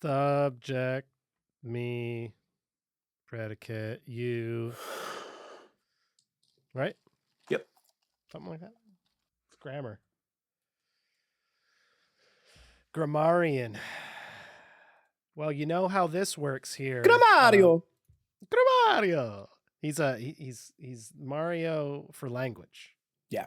Subject, me, predicate, you. Right? Yep. Something like that. It's grammar. Grammarian. Well, you know how this works here. Grammario. Grammario. He's Mario for language. Yeah.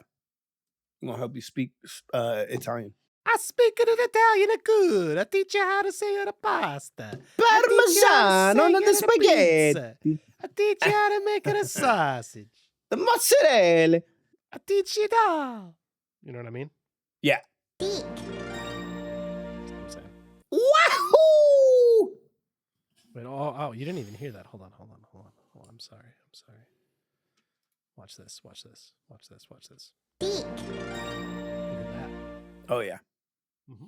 I'm going to help you speak Italian. I speak it in Italian good. I teach you how to say the pasta. Parmesan on the spaghetti. I teach you how to make it a sausage. The mozzarella. I teach you that. You know what I mean? Yeah. That's what I'm saying. Wahoo! Wait, oh, you didn't even hear that. Hold on. I'm sorry. Watch this. Hear that. Oh, yeah. Mm-hmm.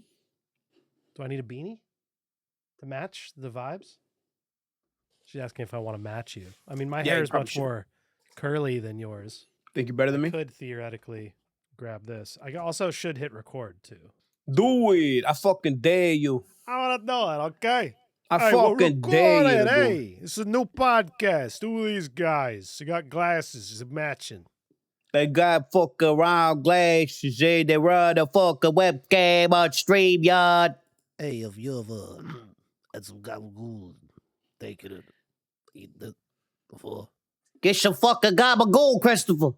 Do I need a beanie to match the vibes? She's asking if I want to match you. I mean, my hair is much more curly than yours. Think you're better than me? Could theoretically grab this. I also should hit record too. Do it. I fucking dare you. I want to do it, okay? I fucking dare you. Hey, it's a new podcast. Who are these guys? They got glasses. It's matching. They got fucking round glasses. They run a fucking webcam on StreamYard. Hey, if you ever had some gabagool, take it and eat it before. Get some fucking gabagool, Christopher.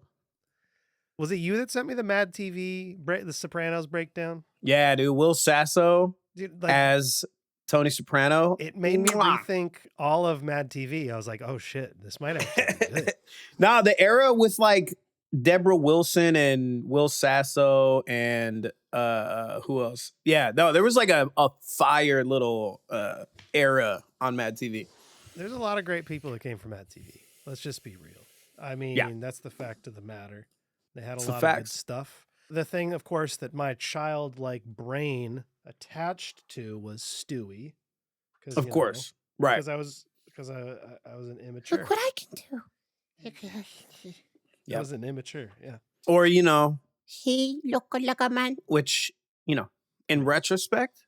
Was it you that sent me the Mad TV, the Sopranos breakdown? Yeah, dude. Will Sasso as Tony Soprano. It made me rethink all of Mad TV. I was like, oh shit, this might actually be good. Nah, the era with like Deborah Wilson and Will Sasso and who else? Yeah, no, there was like a fire little era on Mad TV. There's a lot of great people that came from Mad TV. Let's just be real. I mean, that's the fact of the matter. They had a lot of good stuff. The thing, of course, that my childlike brain attached to was Stewie. Of course, right? Because I was an immature. Look what I can do. I was an immature, yeah. Or He look like a man. which in retrospect,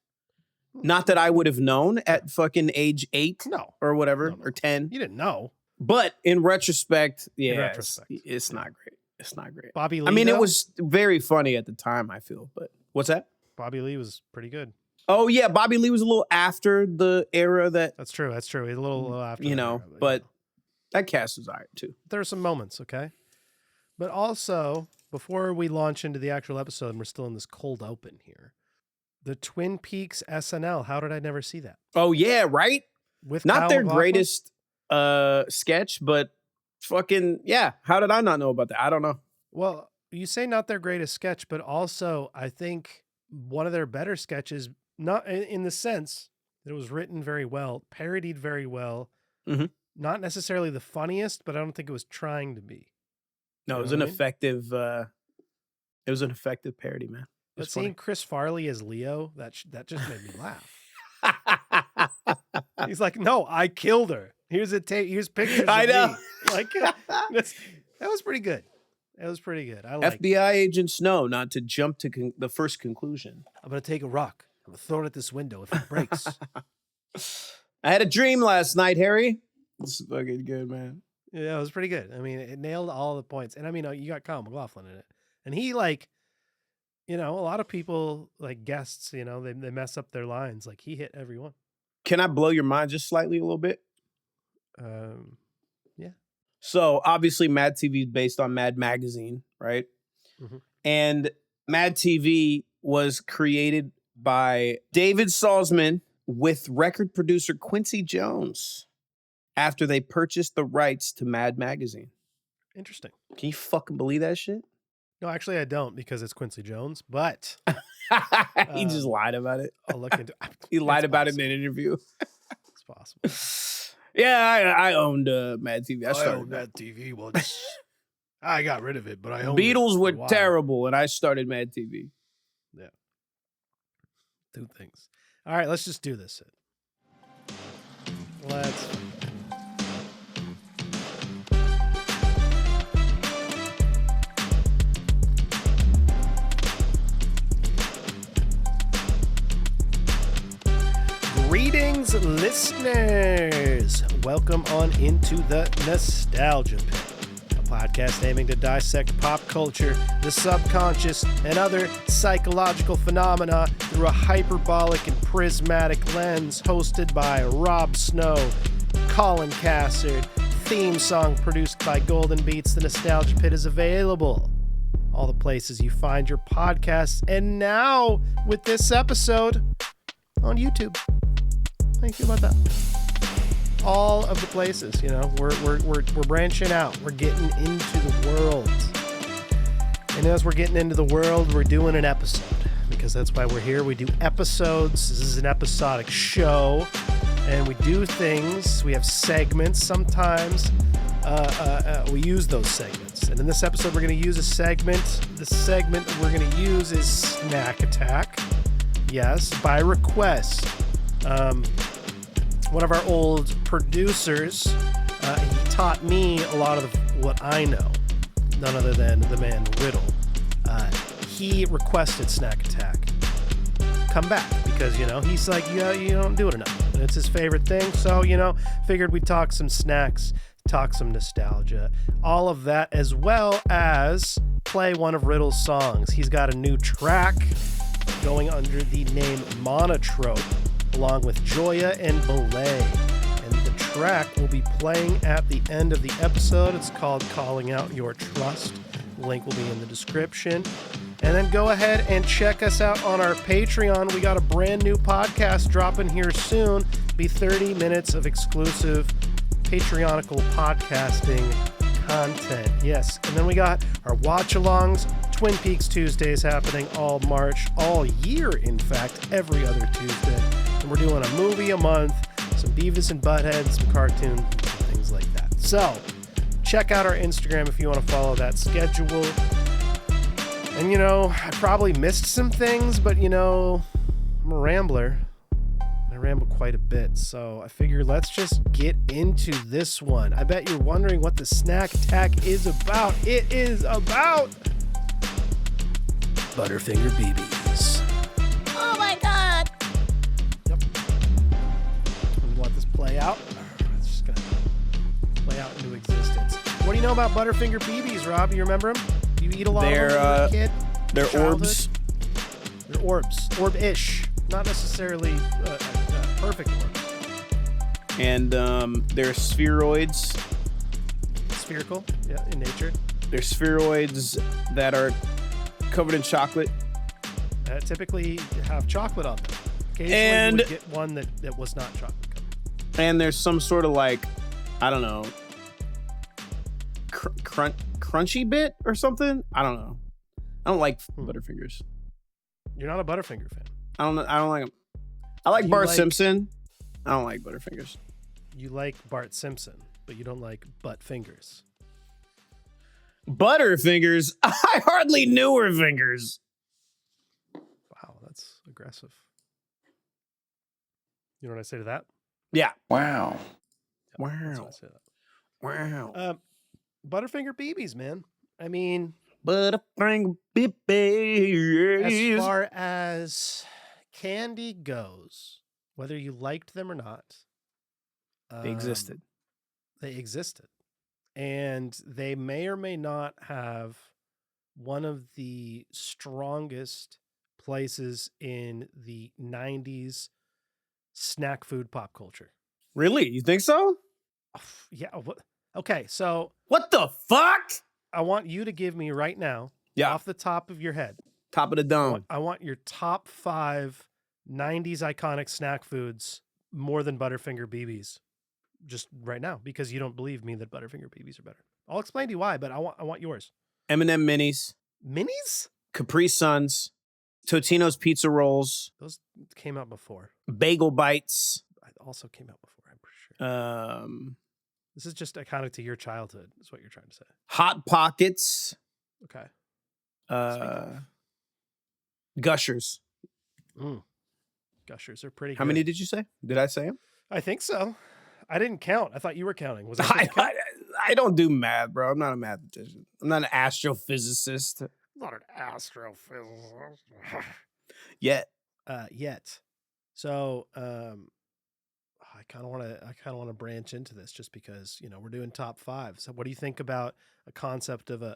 not that I would have known at fucking age 8, or whatever, or 10. You didn't know, but in retrospect, it's not great. It's not great. Bobby Lee. I mean, it was very funny at the time, I feel. But what's that? Bobby Lee was pretty good. Oh yeah, Bobby Lee was a little after the era that. That's true. He's a little after. But that cast was alright too. There are some moments, okay. But also, before we launch into the actual episode, and we're still in this cold open here, the Twin Peaks SNL. How did I never see that? Oh yeah, right. With not Kyle their MacLachlan? Greatest sketch, but fucking yeah. How did I not know about that? I don't know. Well, you say not their greatest sketch, but also I think one of their better sketches, not in the sense that it was written very well, parodied very well, not necessarily the funniest, but I don't think it was trying to be. No, it was an effective. It was an effective parody, man. But seeing Chris Farley as Leo, that just made me laugh. He's like, "No, I killed her. Here's a tape. Here's pictures." I know. Me. Like that was pretty good. It was pretty good. I like FBI agents know not to jump to the first conclusion. I'm gonna take a rock. I'm gonna throw it at this window if it breaks. I had a dream last night, Harry. It's fucking good, man. Yeah, it was pretty good. I mean, it nailed all the points. And I mean, you got Kyle MacLachlan in it. And he a lot of people, like guests, they mess up their lines. Like he hit every one. Can I blow your mind just slightly a little bit? Yeah. So obviously Mad TV is based on Mad Magazine, right? Mm-hmm. And Mad TV was created by David Salzman with record producer Quincy Jones after they purchased the rights to Mad Magazine. Interesting. Can you fucking believe that shit? No, actually I don't, because it's Quincy Jones, but he just lied about it. I'll look into it. He lied about it in an interview. It's possible. Yeah, I owned Mad TV. I owned Mad TV once. I got rid of it, but I owned Beatles it were terrible, and I started Mad TV. Yeah. 2 things. All right, let's just do this. Let's... Greetings, listeners. Welcome on into the Nostalgia Pit, a podcast aiming to dissect pop culture, the subconscious, and other psychological phenomena through a hyperbolic and prismatic lens, hosted by Rob Snow, Colin Cassard. Theme song produced by Golden Beats. The Nostalgia Pit is available all the places you find your podcasts, and now with this episode on YouTube. How do you feel about that? All of the places, you know, we're branching out. We're getting into the world, and as we're getting into the world, we're doing an episode because that's why we're here. We do episodes. This is an episodic show, and we do things. We have segments. Sometimes we use those segments, and in this episode, we're going to use a segment. The segment that we're going to use is Snack Attack. Yes, by request. One of our old producers, he taught me a lot of what I know. None other than the man Riddle. He requested Snack Attack come back because, you know, he's like, yeah, you don't do it enough. And it's his favorite thing. So, you know, figured we'd talk some snacks, talk some nostalgia, all of that, as well as play one of Riddle's songs. He's got a new track going under the name Monotrope, along with Joya and Belay. And the track will be playing at the end of the episode. It's called Calling Out Your Trust. The link will be in the description. And then go ahead and check us out on our Patreon. We got a brand new podcast dropping here soon. Be 30 minutes of exclusive Patreonical podcasting content. Yes. And then we got our watch-alongs, Twin Peaks Tuesdays happening all March, all year, in fact, every other Tuesday. And we're doing a movie a month, some Beavis and Butthead, some cartoons, and things like that. So check out our Instagram if you want to follow that schedule. And, you know, I probably missed some things, but, you know, I'm a rambler. I ramble quite a bit, so I figure let's just get into this one. I bet you're wondering what the Snack Attack is about. It is about Butterfinger BBs. Oh my god! Yep. We let this play out. It's just gonna play out into existence. What do you know about Butterfinger BBs, Rob? You remember them? You eat a lot of them when you were a kid? They're Childhood? orbs. They're orbs. Orb-ish. Not necessarily perfect orbs. And they're spheroids. Spherical, yeah, in nature. They're spheroids that are covered in chocolate. Typically have chocolate on them. Occasionally And- you would get one that was not chocolate covered. And there's some sort of, like, I don't know, crunchy bit or something. I don't know. I don't like Butterfingers. You're not a Butterfinger fan. I don't like them. I like You Bart like- Simpson. I don't like Butterfingers. You like Bart Simpson, but you don't like butt fingers. Butterfingers? I hardly knew her fingers. Wow, that's aggressive. You know what I say to that? Yeah. Wow. That's what Wow. I say to that. Wow. Butterfinger BBs, man. I mean, Butterfinger as BBs. far as candy goes, whether you liked them or not, They existed. They existed. And they may or may not have one of the strongest places in the 90s snack food pop culture. Really? You think so? Yeah. Okay, so What the fuck? I want you to give me right now, Yeah. off the top of your head, Top of the dome. I want your top 5 90s iconic snack foods more than Butterfinger BBs. Just right now, because you don't believe me that Butterfinger BBs are better. I'll explain to you why, but I want yours. M&M minis, Minis? Capri Suns, Totino's pizza rolls, Those came out before. bagel bites. I also came out before, I'm pretty sure. This is just iconic to your childhood, is what you're trying to say. Hot Pockets, Okay. Gushers. Gushers are pretty good. How many did you say? Did I say them? I think so. I didn't count. I thought you were counting. Was I supposed to count? I don't do math, bro. I'm not a mathematician. I'm not an astrophysicist Not an astrophysicist. yet. Yet. So, I kind of want to branch into this just because, we're doing top 5. So what do you think about a concept of the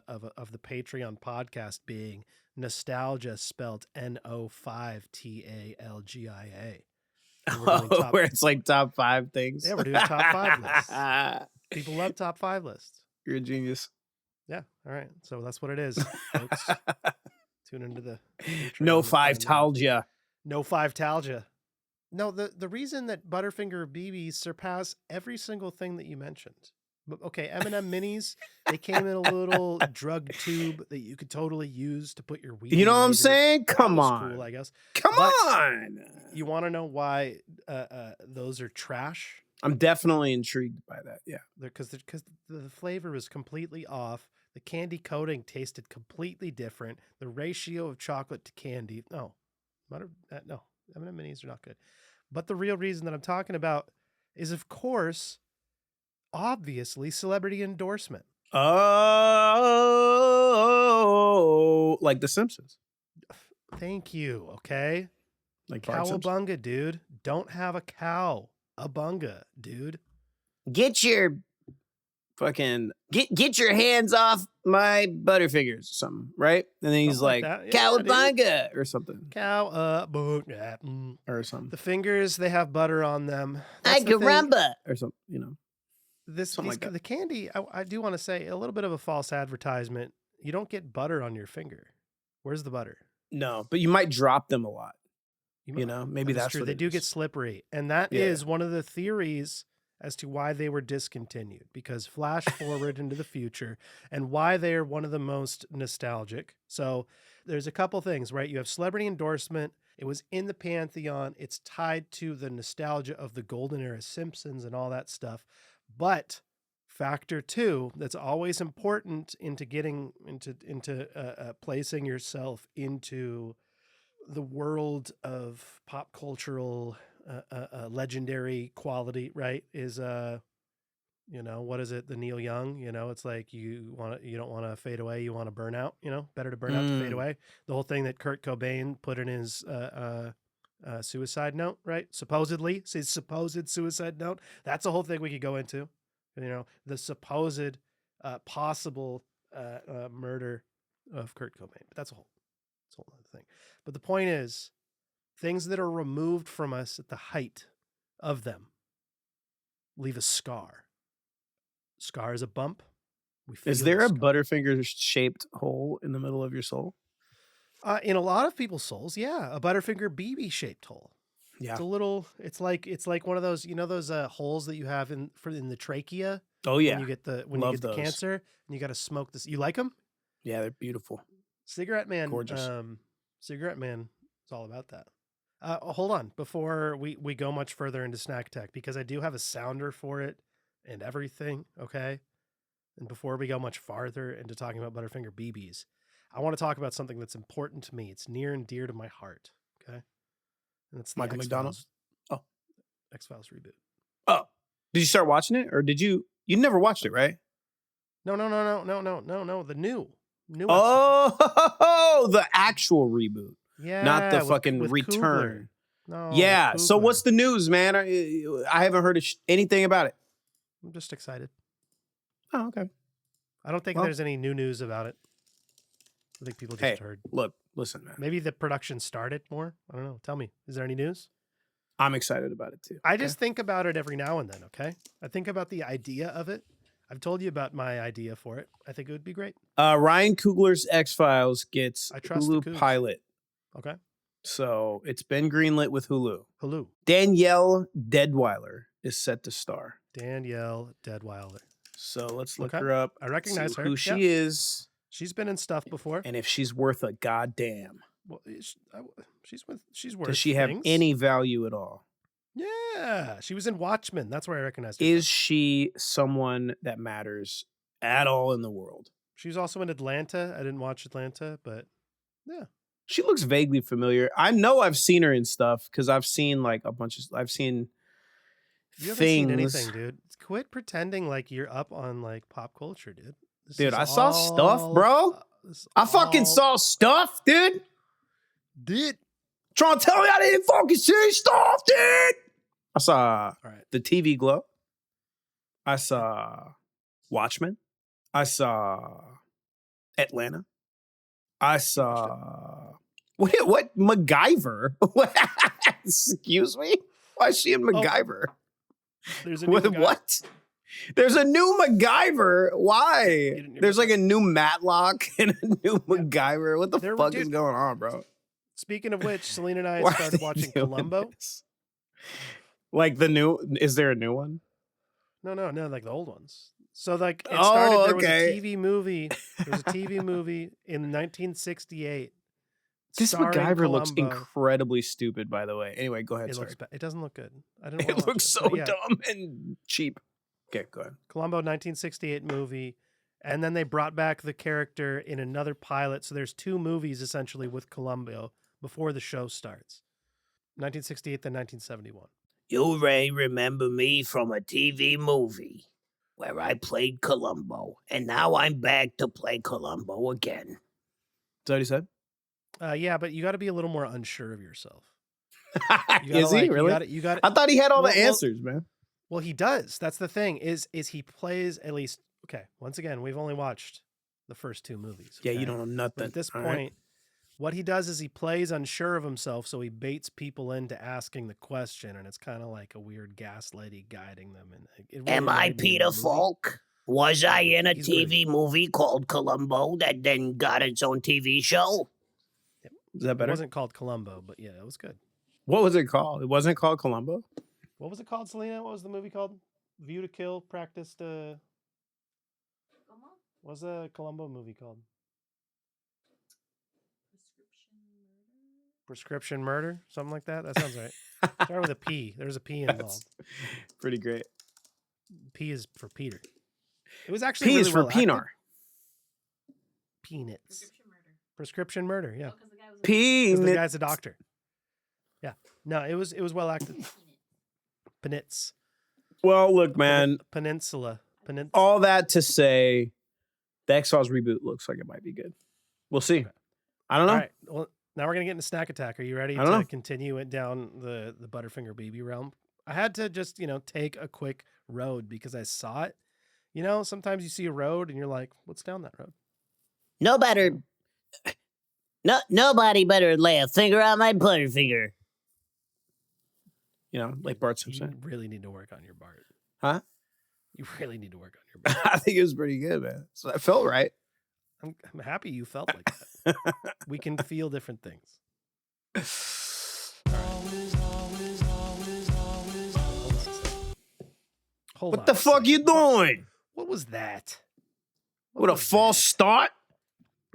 Patreon podcast being nostalgia spelled NO5TALGIA? Where it's like top 5 things. Yeah, we're doing top 5 lists. People love top 5 lists. You're a genius. Yeah. All right. So that's what it is, folks. Tune into the No 5-talgia. No 5-talgia. No, the reason that Butterfinger BBs surpass every single thing that you mentioned. Okay, M&M minis, they came in a little drug tube that you could totally use to put your weed in. You know what I'm later. saying? Come on. Cool, I guess. Come on. You want to know why those are trash? I'm definitely intrigued by that. Yeah. Because the flavor is completely off. The candy coating tasted completely different. The ratio of chocolate to candy. No. No. M&M minis are not good. But the real reason that I'm talking about is, of course, obviously, celebrity endorsement. Oh, like The Simpsons. Thank you. Okay. Like Cowabunga, dude. Don't have a cow. A bunga, dude. Get your fucking get your hands off my Butterfingers or something, right? And then he's Something like, yeah, Cowabunga or something. Cowabunga. Or something. The fingers, they have butter on them. I caramba. Or something, The candy, I do want to say, a little bit of a false advertisement. You don't get butter on your finger. Where's the butter? No, but you might drop them a lot. Maybe that's true. what They do get slippery. And that is one of the theories as to why they were discontinued, because flash forward into the future and why they are one of the most nostalgic. So there's a couple things, right? You have celebrity endorsement. It was in the pantheon. It's tied to the nostalgia of the golden era Simpsons and all that stuff. But factor 2 that's always important into getting into placing yourself into the world of pop cultural legendary quality, right, is what is it, the Neil Young, it's like you don't want to fade away, you want to burn out, better to burn out to fade away. The whole thing that Kurt Cobain put in his suicide note, right? Supposedly, his supposed suicide note. That's a whole thing we could go into, the supposed possible murder of Kurt Cobain. But that's a whole other thing. But the point is, things that are removed from us at the height of them leave a scar. Scar is a bump. Is there a Butterfinger-shaped hole in the middle of your soul? In a lot of people's souls, yeah, a Butterfinger BB-shaped hole. Yeah, it's a little. It's like one of those, those holes that you have in the trachea. Oh yeah, when you get the cancer, and you got to smoke this. You like them? Yeah, they're beautiful. Cigarette Man, gorgeous. Cigarette Man is all about that. Hold on, before we go much further into snack tech, because I do have a sounder for it and everything. Okay, and before we go much farther into talking about Butterfinger BBs, I want to talk about something that's important to me. It's near and dear to my heart. Okay, and it's the Michael McDonald. Oh, X-Files reboot. Oh, did you start watching it, or did you? You never watched it, right? No. The new. Oh, the actual reboot. Yeah, not the fucking with return. No, yeah. So what's the news, man? I haven't heard anything about it. I'm just excited. Oh, okay. I don't think there's any new news about it. I think people just heard. Look, listen, man. Maybe the production started more. I don't know. Tell me, is there any news? I'm excited about it too. I just think about it every now and then. Okay, I think about the idea of it. I've told you about my idea for it. I think it would be great. Ryan Coogler's X-Files gets Hulu pilot. Okay. So it's been greenlit with Hulu. Hulu. Danielle Deadwyler is set to star. Danielle Deadwyler. So let's look her up. I recognize her. Who she is. She's been in stuff before. And if she's worth a goddamn. Well, she's worth. Does she have any value at all? Yeah, she was in Watchmen. That's where I recognized her. Is she someone that matters at all in the world? She was also in Atlanta. I didn't watch Atlanta, but yeah. She looks vaguely familiar. I know I've seen her in stuff because I've seen like a bunch of. I've seen you haven't seen anything, dude. Quit pretending like you're up on like pop culture, dude. Dude, I saw stuff, bro. I fucking saw stuff, dude. Dude. Trying to tell me I didn't fucking see stuff, dude. I saw All right. The TV Glow. I saw Watchmen. I saw Atlanta. I saw what MacGyver? Excuse me? Why is she in MacGyver? There's a new MacGyver. What? There's a new MacGyver. Why? There's like a new Matlock and a new MacGyver. What the fuck is going on, bro? Speaking of which, Selena and I started watching Columbo. Like the new? Is there a new one? No, like the old ones. So like it started. There was a TV movie. There was a TV movie in 1968. This MacGyver Columbo. looks incredibly stupid, by the way. Anyway, go ahead. It doesn't look good. I don't. It looks so dumb and cheap. Okay, go ahead. Columbo 1968 movie, and then they brought back the character in another pilot. So there's 2 movies essentially with Columbo before the show starts. 1968 then 1971. You may remember me from a TV movie where I played Columbo, and now I'm back to play Columbo again. Is that what he said? Yeah, but you got to be a little more unsure of yourself. Is he really? You got. I thought he had all the answers, man. Well, he does. That's the thing. Is he plays at least? Okay. Once again, we've only watched the first 2 movies. Okay? Yeah, you don't know nothing. But at this point, what he does is he plays unsure of himself, so he baits people into asking the question, and it's kind of like a weird gaslighty guiding them. And it really Am I Peter Falk? Was I in a TV movie called Columbo that then got its own TV show? Yep. Is that better? It wasn't called Columbo, but yeah, it was good. What was it called? It wasn't called Columbo? What was it called, Selena? What was the movie called? View to Kill, Practiced. What was the Columbo movie called? Prescription Murder? Something like that? That sounds right. Start with a P. There's a P involved. Pretty great. P is for Peter. It was actually P really is for well Pinar. Peanuts. Prescription Murder, yeah. Peanuts. The guy's a doctor. Yeah. No, it was well acted. Peanuts. Well, look, man. Peninsula. All that to say, the X-Files reboot looks like it might be good. We'll see. Okay. I don't know. All right. Well, now we're going to get into Snack Attack. Are you ready to continue it down the Butterfinger BB realm? I had to just, take a quick road because I saw it. Sometimes you see a road and you're like, what's down that road? Nobody better lay a finger on my Butterfinger. Like Bart Simpson. You really need to work on your Bart. Huh? You really need to work on your Bart. I think it was pretty good, man. So that felt right. I'm happy you felt like that. We can feel different things. Hold on. What the fuck you doing? What was that? What a false start?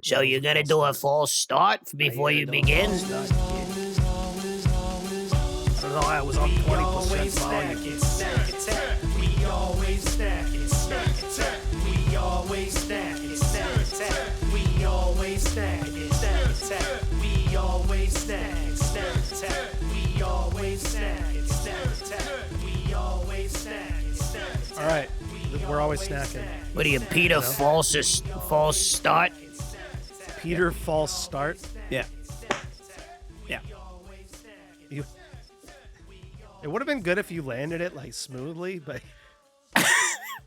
So you're gonna do a false start before you begin? I don't know. I was on 20% volume. We always snack it. Snack attack. We always snack it. Snack attack. We always snack it. Snack attack. We always snack it. Snack attack. We always snack it. Snack attack. We always snack it. All right, we're always snacking. What are you, Peter? False start? Peter false start? Yeah. Yeah. It would have been good if you landed it like smoothly, but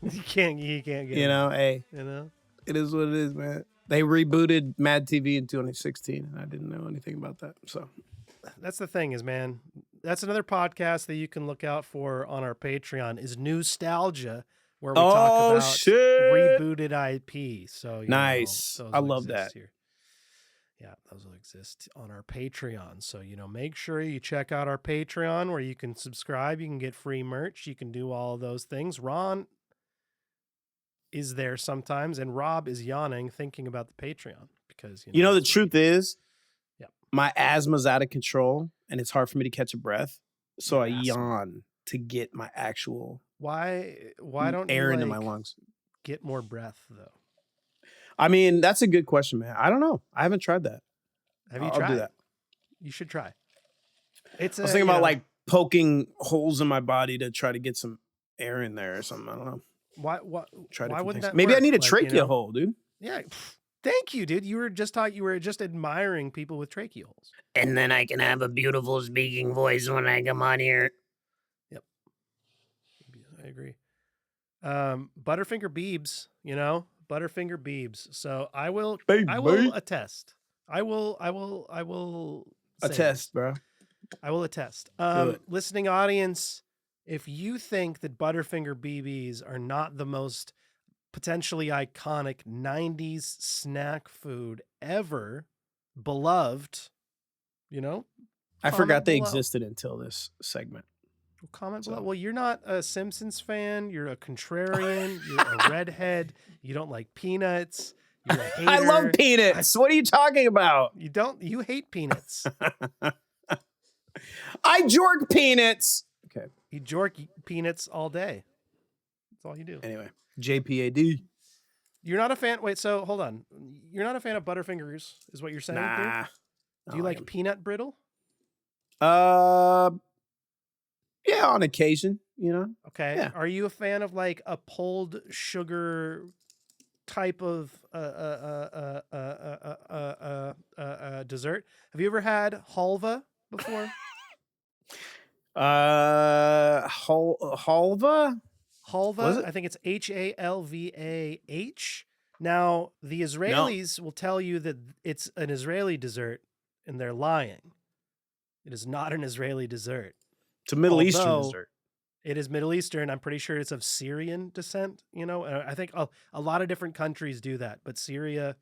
you can't get it. Hey. It is what it is, man. They rebooted Mad TV in 2016, and I didn't know anything about that. So that's the thing is, man, that's another podcast that you can look out for on our Patreon is Nostalgia, where we talk about rebooted IP. So nice. I love that. Here. Yeah, those will exist on our Patreon. So, make sure you check out our Patreon where you can subscribe. You can get free merch. You can do all of those things. Ron is there sometimes, and Rob is yawning thinking about the Patreon because, the truth is, yeah, my asthma's out of control, and it's hard for me to catch a breath. So I yawn to get my actual why don't air you, into my lungs. Get more breath, though. I mean, that's a good question, man. I don't know. I haven't tried that. Have you tried? I'll do that. You should try. I was thinking about like poking holes in my body to try to get some air in there or something. I don't know. Why wouldn't that Maybe work? I need a trachea hole, dude. Yeah. Thank you, dude. You were just admiring people with trachea holes. And then I can have a beautiful speaking voice when I come on here. Yep. I agree. Butterfinger Beebs, Butterfinger Beebs. So I will attest. I will A say test, this. bro. I will attest. Do it. Listening audience, if you think that Butterfinger BBs are not the most potentially iconic 90s snack food ever, beloved, I forgot they below. existed until this segment. Comment below. Well, you're not a Simpsons fan. You're a contrarian. You're a redhead. You don't like peanuts. You're a hater. I love peanuts. What are you talking about? You hate peanuts. I jork peanuts. Okay. You jork peanuts all day. That's all you do. Anyway, JPAD. You're not a fan. Wait, so hold on. You're not a fan of Butterfingers, is what you're saying? Nah. Dude? Do you like peanut brittle? Yeah, on occasion, Okay. Yeah. Are you a fan of like a pulled sugar type of dessert? Have you ever had halva before? Halva? Halva, I think it's Halvah. Now, the Israelis will tell you that it's an Israeli dessert, and they're lying. It is not an Israeli dessert. It's a Middle Eastern dessert. It is Middle Eastern. I'm pretty sure it's of Syrian descent. I think a lot of different countries do that, but Syria,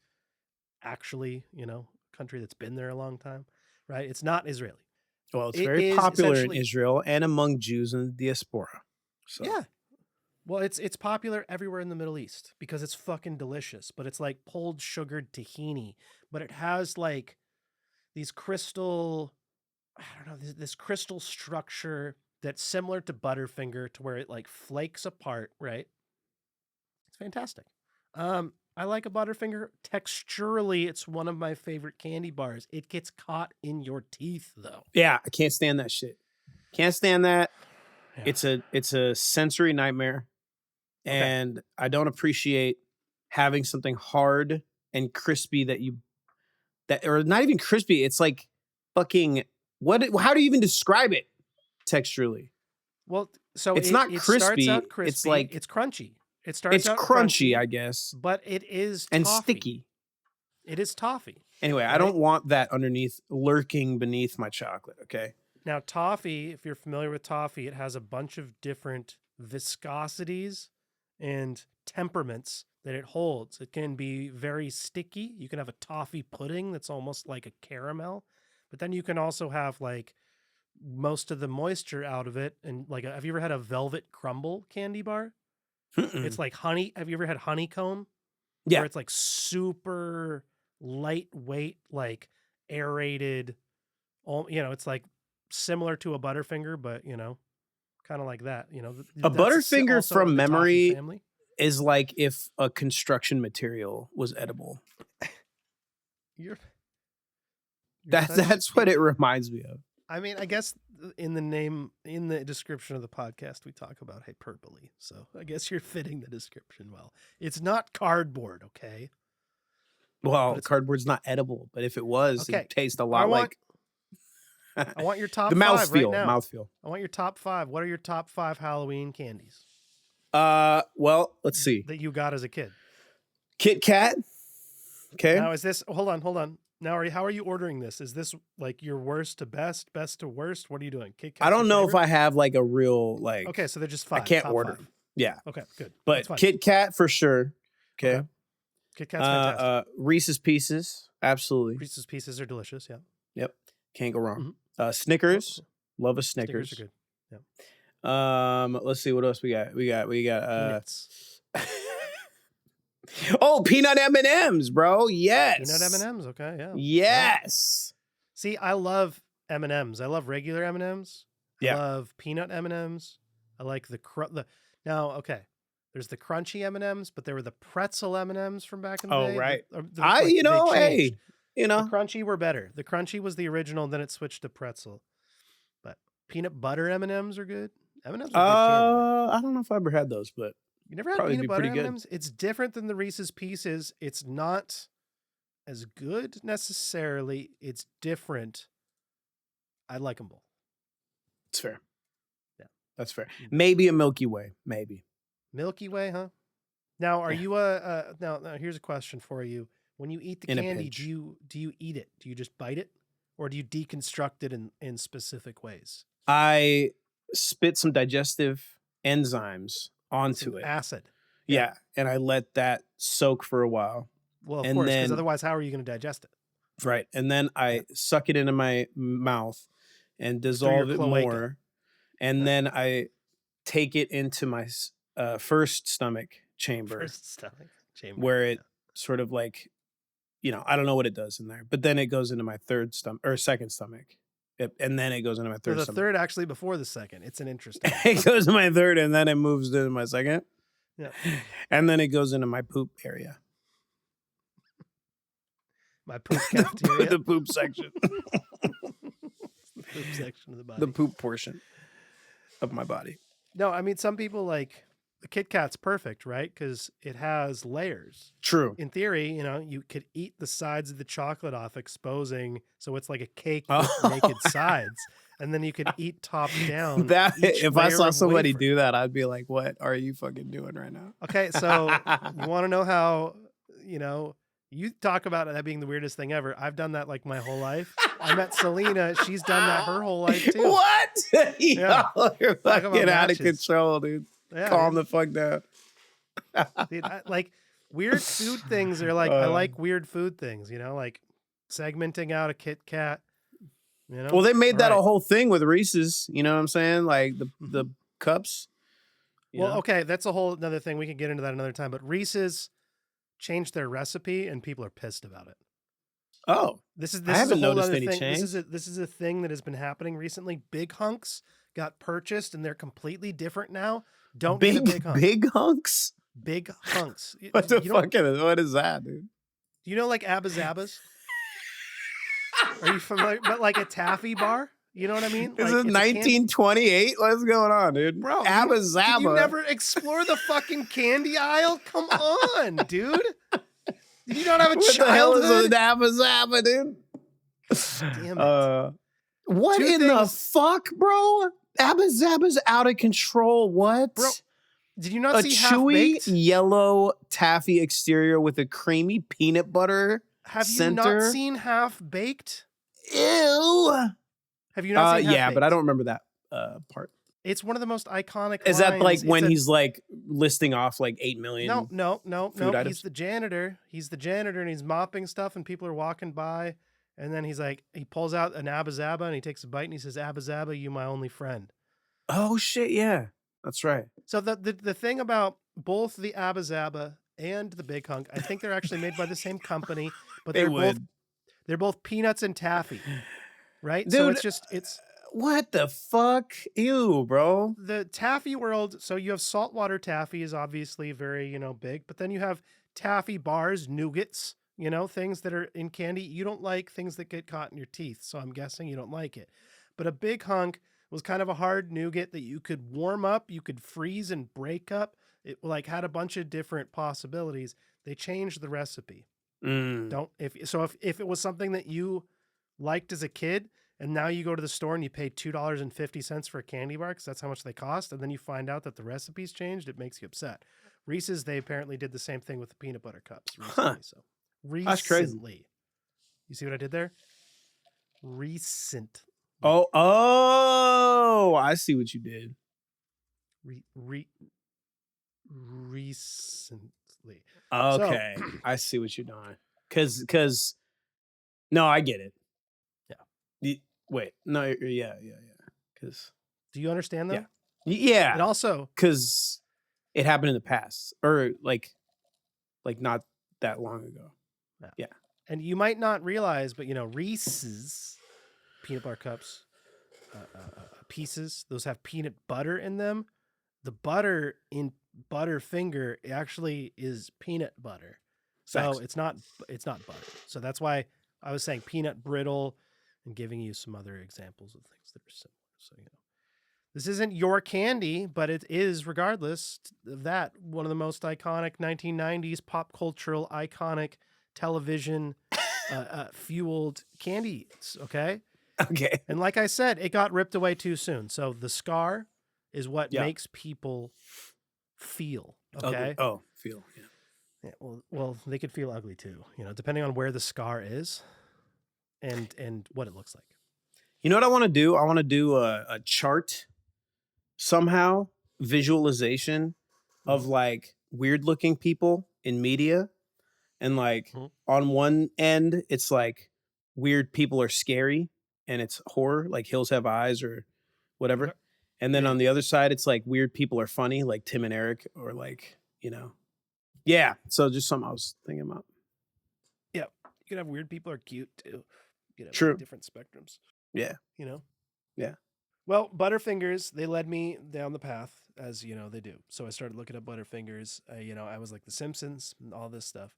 actually, a country that's been there a long time, right? It's not Israeli. Well, it's very popular in Israel and among Jews in the diaspora. So. Yeah. Well, it's popular everywhere in the Middle East because it's fucking delicious, but it's like pulled sugared tahini, but it has like these crystal, I don't know, this crystal structure that's similar to Butterfinger to where it like flakes apart, right? It's fantastic. I like a Butterfinger. Texturally, it's one of my favorite candy bars. It gets caught in your teeth though. Yeah, I can't stand that shit. Can't stand that. Yeah. It's a sensory nightmare. Okay. And I don't appreciate having something hard and crispy or not even crispy. It's like fucking how do you even describe it texturally? Well, so it's not crispy. Starts out crispy. It's like it's crunchy. It's crunchy, I guess. But it is and toffee. Sticky. It is toffee. Anyway, right? I don't want that lurking beneath my chocolate, okay? Now, toffee, if you're familiar with toffee, it has a bunch of different viscosities and temperaments that it holds. It can be very sticky. You can have a toffee pudding that's almost like a caramel, but then you can also have like most of the moisture out of it. And like, have you ever had a velvet crumble candy bar? It's like honey. Have you ever had honeycomb? Yeah. Where it's like super lightweight, like aerated. It's like similar to a Butterfinger, but kind of like that. A Butterfinger from memory is like if a construction material was edible. That's what it reminds me of. I mean, I guess in the description of the podcast, we talk about hyperbole. So I guess you're fitting the description well. It's not cardboard, okay? Well, cardboard's not edible, but if it was, it'd taste a lot like. I want your top the five mouthfeel. Right now. Mouthfeel. I want your top 5. What are your top 5 Halloween candies? Well, let's see. That you got as a kid. Kit Kat. Okay. Now, is this? Hold on. Now, how are you ordering this? Is this like your worst to best, best to worst? What are you doing? Kit Kat. I don't know if I have like a real like. Okay, so they're just 5. I can't order. 5. Yeah. Okay, good. But Kit Kat for sure. Okay. Kit Kat's fantastic. Reese's Pieces, absolutely. Reese's Pieces are delicious. Yeah. Yep. Can't go wrong. Snickers. Love a Snickers. Snickers are good. Yeah. Let's see what else we got. We got Peanuts. Oh, peanut M&Ms, bro. Yes. Peanut M&Ms. Okay. Yeah. Yes. See, I love M&Ms. I love regular M&Ms. I love peanut M&Ms. I like now. Okay. There's the crunchy M&Ms, but there were the pretzel M&Ms from back in the day. Oh, right. The crunchy were better. The crunchy was the original, and then it switched to pretzel. But peanut butter M&Ms are good. M&Ms are good candy. I don't know if I ever had those, but you never had peanut butter M&Ms? It's different than the Reese's Pieces. It's not as good necessarily. It's different. I like them both. It's fair. Yeah. That's fair. Maybe a Milky Way. Maybe. Milky Way, huh? Now, are you now here's a question for you. When you eat the In a candy, pinch. do you eat it? Do you just bite it? Or do you deconstruct it in specific ways? I spit some digestive enzymes onto Some it. acid. Yeah. And I let that soak for a while. Well, of And course, because then- otherwise, how are you going to digest it? Right. And then I suck it into my mouth and dissolve it cloaca. more. And then I take it into my first stomach chamber. First stomach chamber. Where it sort of like, I don't know what it does in there, but then it goes into my third stomach or second stomach. And then it goes into my third the stomach. third actually before the second. It's an interesting. It goes to my third and then it moves into my second. Yeah. And then it goes into my poop area. My poop cafeteria. The poop section. The poop section of the body. The poop portion of my body. No, I mean, some people like the Kit Kat's perfect, right? Because it has layers. True. In theory, you could eat the sides of the chocolate off, exposing, so it's like a cake with naked sides, and then you could eat top down. If I saw somebody wafer. do that, I'd be like, "What are you fucking doing right now?" Okay, so you want to know how? You talk about that being the weirdest thing ever. I've done that like my whole life. I met Selena. She's done that her whole life too. What? Yeah. You're Talk about fucking out of matches. control, dude. Yeah, Calm the fuck down. dude, like weird food things are like I like weird food things. Like segmenting out a Kit Kat. Well, they made that Right. a whole thing with Reese's. You know what I'm saying? Like the cups. Well, okay, that's a whole another thing. We can get into that another time. But Reese's changed their recipe, and people are pissed about it. Oh, This is I haven't a whole noticed other any thing. change. This is a thing that has been happening recently. Big hunks got purchased, and they're completely different now. Don't get a big hunk. big hunks. Big hunks. What the You don't- fuck is what is that, dude? Do you know like Abba Zabbas? Are you familiar? But like a taffy bar. You know what I mean? Is Like, it it's a candy- 1928? What's going on, dude? Bro, Abba Did Zabba. you never explore the fucking candy aisle? Come on, dude. Did you not have a What the hell is childhood? an Abba Zabba, dude? Damn it. What Two in the things- fuck, bro? Abba Zabba's out of control. What? Bro, Did you not A see chewy Half-Baked? yellow taffy exterior with a creamy peanut butter Have you center. not seen Half-Baked? Ew. Have you not seen Yeah, Half-Baked? but I don't remember that part. It's one of the most iconic Is that lines. like It's when a- he's like listing off like 8 million? No. food He's items? the janitor. He's the janitor, and he's mopping stuff, and people are walking by, and then he pulls out an Abba Zabba, and he takes a bite, and he says, "Abba Zabba, you my only friend." Oh shit, yeah. That's right. So the thing about both the Abba Zabba and the Big Hunk, I think they're actually made by the same company, but They they're both peanuts and taffy, right? So Dude, it's What the fuck? Ew, bro. the taffy world. So you have saltwater taffy is obviously very big, but then you have taffy bars, nougats, things that are in candy. You don't like things that get caught in your teeth, so I'm guessing you don't like it. But a Big Hunk was kind of a hard nougat that you could warm up, you could freeze and break up. It like had a bunch of different possibilities. They changed the recipe. If it was something that you liked as a kid, and now you go to the store and you pay $2.50 for a candy bar because that's how much they cost, and then you find out that the recipe's changed, it makes you upset. Reese's, they apparently did the same thing with the peanut butter cups recently. Huh. So recently, That's crazy. You see what I did there? Recent. Oh, I see what you did. Recently. Okay. I see what you're doing. Cause no, I get it. Yeah. Wait, no, yeah. Cause Do you understand though? yeah, And also, cause it happened in the past or like not that long ago. and you might not realize, but Reese's peanut butter cups, pieces, those have peanut butter in them. The butter in Butterfinger actually is peanut butter. So Facts. it's not butter. So that's why I was saying peanut brittle and giving you some other examples of things that are similar. So, this isn't your candy, but it is, regardless of that, one of the most iconic 1990s pop cultural iconic television fueled candies. Okay. Okay. And like I said, it got ripped away too soon. So the scar is what Yeah. makes people feel. Ugly. Okay. Oh, feel. Yeah. Yeah, well, they could feel ugly too, depending on where the scar is and what it looks like. You know what I want to do? I want to do a chart somehow, visualization of like weird looking people in media. And like Mhm. on one end, it's like weird people are scary and it's horror, like Hills Have Eyes or whatever. Okay. And then Yeah. on the other side, it's like weird people are funny, like Tim and Eric, or like, Yeah. So just something I was thinking about. Yeah. You could have weird people are cute too. You could have True. like different spectrums. Yeah. Yeah. Well, Butterfingers, they led me down the path as they do. So I started looking up Butterfingers. I was like the Simpsons and all this stuff.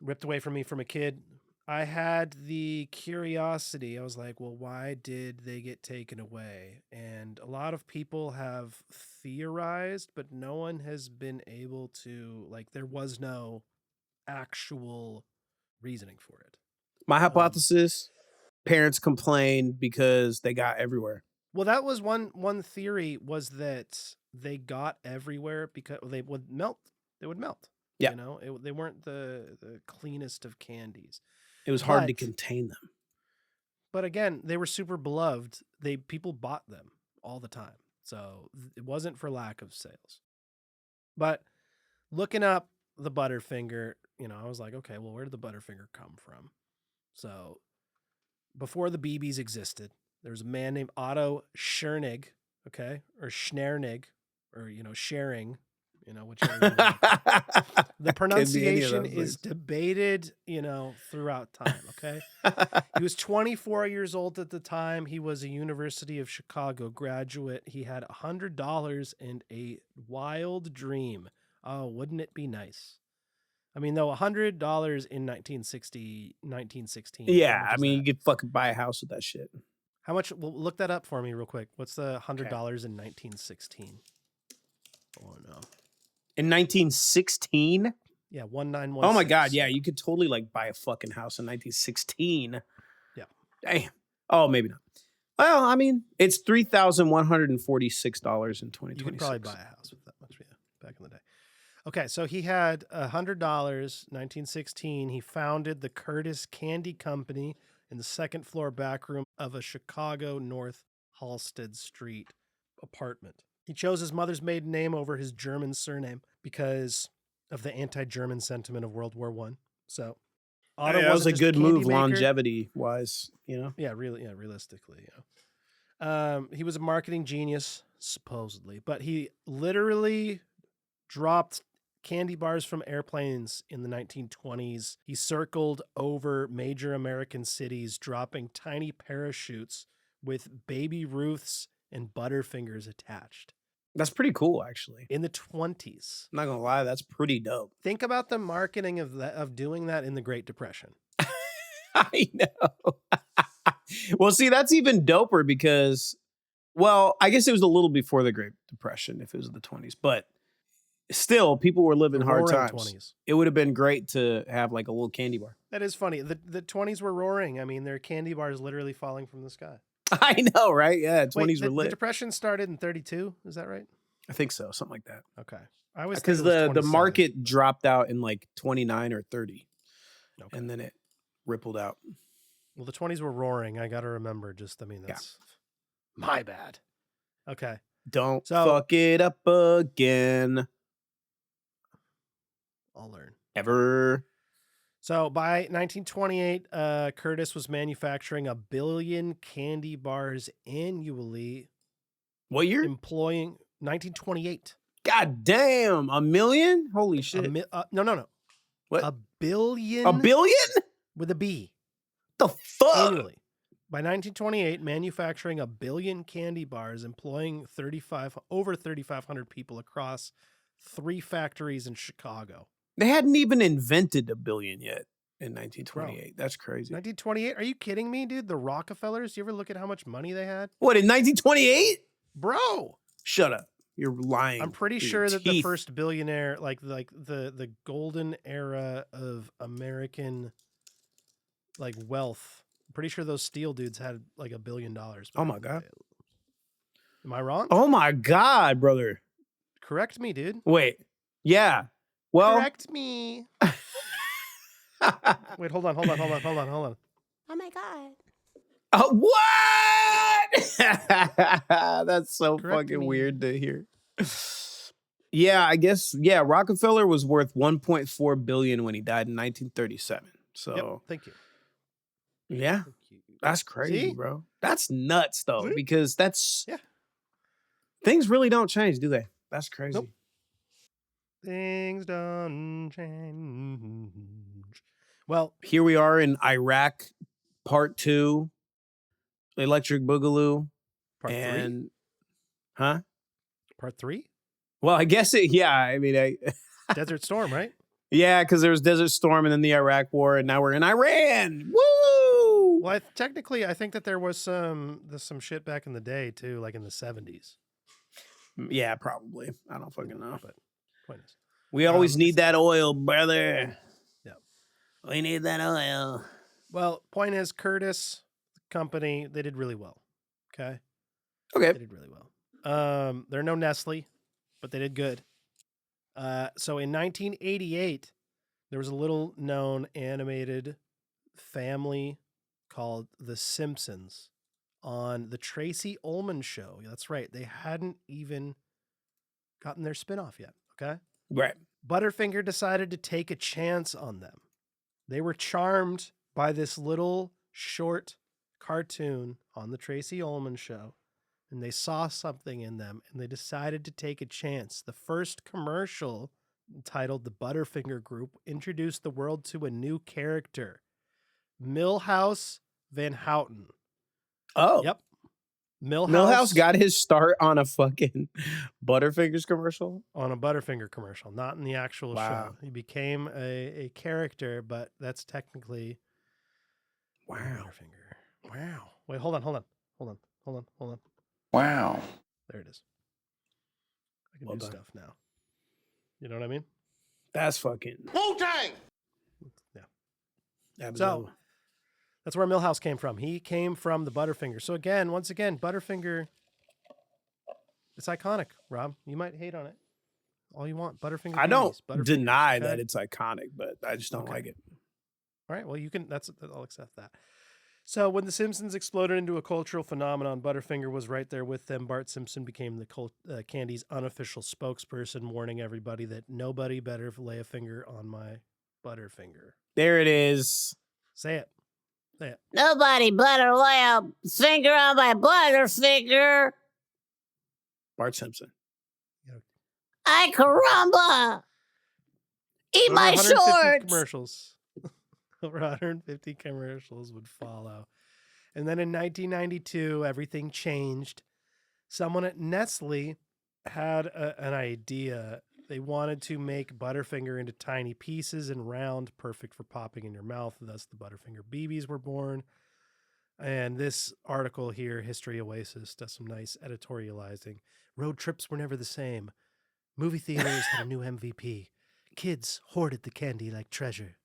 Ripped away from me from a kid. I had the curiosity. I was like, well, why did they get taken away? And a lot of people have theorized, but no one has been able to, like, there was no actual reasoning for it. My hypothesis, parents complained because they got everywhere. Well, that was one theory, was that they got everywhere because they would melt. They would melt. Yeah. They weren't the cleanest of candies. It was hard to But- contain them. But again, they were super beloved. People bought them all the time. So it wasn't for lack of sales. But looking up the Butterfinger, I was like, okay, well, where did the Butterfinger come from? So before the BBs existed, there was a man named Otto Schernig, okay, or Schnernig, or sharing, whichever. You want. The pronunciation is debated, throughout time. Okay. He was 24 years old at the time. He was a University of Chicago graduate. He had $100 and a wild dream. Oh, wouldn't it be nice? I mean, though, $100 in 1916. Yeah, I mean, you could fucking buy a house with that shit. How much? Well, look that up for me real quick. What's the $100 in 1916? Oh no. In 1916? Yeah, 1916. Oh my god, yeah, you could totally like buy a fucking house in 1916. Yeah. Damn. Oh, maybe not. Well, I mean, it's $3,146 in 2026. You could probably buy a house with that much, yeah, back in the day. Okay, so he had $100, 1916. He founded the Curtis Candy Company in the second floor back room of a Chicago North Halsted Street apartment. He chose his mother's maiden name over his German surname because of the anti-German sentiment of World War I. So Otto that was a wasn't just good candy move maker. longevity-wise, Yeah, really, yeah, realistically, he was a marketing genius, supposedly, but he literally dropped candy bars from airplanes in the 1920s. He circled over major American cities, dropping tiny parachutes with Baby Ruths and Butterfingers attached. That's pretty cool, actually. In the 20s. I'm not gonna lie, that's pretty dope. Think about the marketing of doing that in the Great Depression. I know. Well, see, that's even doper because, well, I guess it was a little before the Great Depression if it was the 20s, but still, people were living The hard roaring times. 20s. It would have been great to have like a little candy bar. That is funny. The 20s were roaring. I mean, there are candy bars literally falling from the sky. I know, right? Yeah, 20s Wait, were lit. The Depression started in 32. Is that right? I think so, something like that. Okay. I always Because think it was the 27. market dropped out in like 29 or 30, Okay. and then it rippled out. Well, the 20s were roaring. I got to remember. That's my bad. Okay. Don't So- fuck it up again. I'll learn. Ever. So by 1928, Curtis was manufacturing 1 billion candy bars annually, What year? employing 1928. God damn, 1 million? Holy shit. No. What? 1 billion. 1 billion? With a B. The fuck? Annually. By 1928, manufacturing 1 billion candy bars, employing over 3,500 people across 3 factories in Chicago. They hadn't even invented 1 billion yet in 1928. That's crazy. 1928? Are you kidding me, dude? The Rockefellers? You ever look at how much money they had? What, in 1928? Bro! Shut up. You're lying. I'm pretty through sure your that the teeth. first billionaire, like the golden era of American wealth, I'm pretty sure those steel dudes had like $1 billion. Oh my God. Am I wrong? Oh my God, brother. Correct me, dude. Wait. Yeah. Well. Correct me. Wait, hold on. Oh my God. What? That's so Correct fucking me. weird to hear. Yeah, I guess. Yeah, Rockefeller was worth 1.4 billion when he died in 1937. So, Yep, thank you. yeah, Thank you. that's crazy, See? bro. That's nuts, though, See? because Yeah. things really don't change, do they? That's crazy. Nope. Things don't change. Well, Here we are in Iraq, part 2, Electric Boogaloo, part 3? Huh? Part 3? Well, I guess yeah. I mean, Desert Storm, right? Yeah, because there was Desert Storm and then the Iraq War, and now we're in Iran. Woo! Well, technically, I think that there was some shit back in the day too, like in the 70s. Yeah, probably. I don't fucking know. But point is, We always need that oil, brother. Yeah, We need that oil. well, point is, Curtis company, they did really well. Okay, Okay. they did really well. They're no Nestle, but they did good. So in 1988, there was a little known animated family called The Simpsons on the Tracy Ullman show. That's right. They hadn't even gotten their spinoff yet. Okay. Right. Butterfinger decided to take a chance on them. They were charmed by this little short cartoon on the Tracy Ullman show, and they saw something in them, and they decided to take a chance. The first commercial, titled The Butterfinger Group, introduced the world to a new character, Milhouse Van Houten. Oh. Yep. Milhouse got his start on a fucking Butterfingers commercial? On a Butterfinger commercial, not in the actual Wow. show. He became a character, but that's technically Butterfinger. Wow. Wait, hold on. Wow. There it is. I can Well do done. stuff now. You know what I mean? That's fucking. Wu-Tang! Yeah. Absolutely. So that's where Milhouse came from. He came from the Butterfinger. So once again, Butterfinger, it's iconic, Rob. You might hate on it all you want. Butterfinger. I don't Butterfingers, deny okay? that it's iconic, but I just don't like it. All right. Well, you can. I'll accept that. So when The Simpsons exploded into a cultural phenomenon, Butterfinger was right there with them. Bart Simpson became the candy's unofficial spokesperson, warning everybody that nobody better lay a finger on my Butterfinger. There it is. Say it. Nobody better lay a finger on my Butterfinger. Bart Simpson. Ay, caramba. Eat my 150 shorts. commercials. Over 150 commercials would follow. And then in 1992, everything changed. Someone at Nestle had an idea. They wanted to make Butterfinger into tiny pieces and round, perfect for popping in your mouth. Thus, the Butterfinger BBs were born. And this article here, History Oasis, does some nice editorializing. Road trips were never the same. Movie theaters had a new MVP. Kids hoarded the candy like treasure.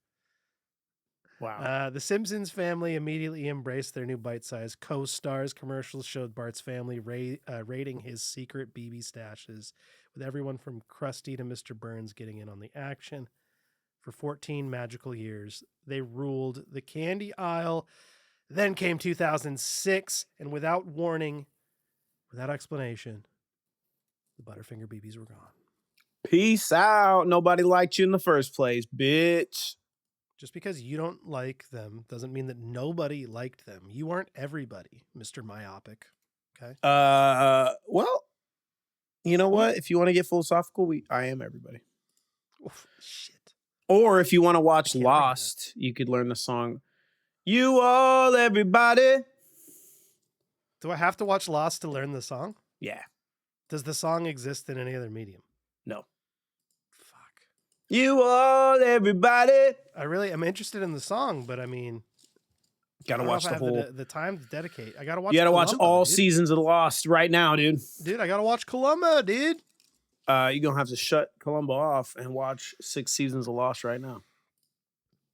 Wow. The Simpsons family immediately embraced their new bite-sized co-stars. Commercials showed Bart's family raiding his secret BB stashes, with everyone from Krusty to Mr. Burns getting in on the action. For 14 magical years, they ruled the candy aisle. Then came 2006, and without warning, without explanation, the Butterfinger BBs were gone. Peace out. Nobody liked you in the first place, bitch. Just because you don't like them doesn't mean that nobody liked them. You aren't everybody, Mr. Myopic. Okay. Well, you know what? If you want to get philosophical, I am everybody. Oof, shit. Or if you want to watch can't argue Lost, you could learn the song "You All Everybody." Do I have to watch Lost to learn the song? Yeah. Does the song exist in any other medium? No. Fuck. You all everybody. I really am interested in the song, but I mean, Gotta I don't know watch if I the have whole. the time to dedicate. I gotta watch. You gotta watch Columbo, all dude. seasons of Lost right now, dude. Dude, I gotta watch Columbo, dude. You're gonna have to shut Columbo off and watch 6 seasons of Lost right now.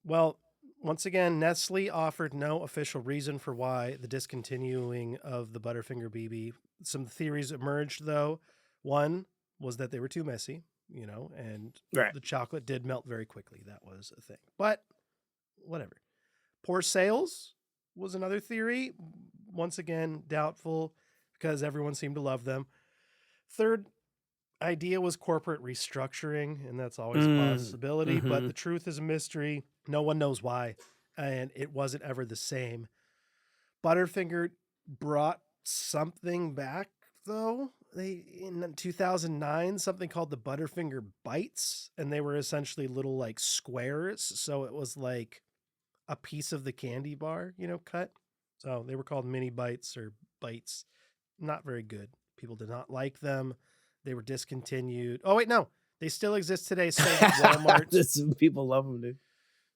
Well, once again, Nestle offered no official reason for why the discontinuing of the Butterfinger BB some theories emerged, though. One was that they were too messy, and the chocolate did melt very quickly. That was a thing. But whatever. Poor sales was another theory. Once again, doubtful because everyone seemed to love them. Third idea was corporate restructuring, and that's always a possibility. But the truth is a mystery. No one knows why, and it wasn't ever the same. Butterfinger brought something back, though. In 2009, something called the Butterfinger Bites, and they were essentially little like squares. So it was like a piece of the candy bar, cut. So they were called mini bites or bites. Not very good. People did not like them. They were discontinued. Oh, wait, no. They still exist today. Sold at Walmart. People love them, dude.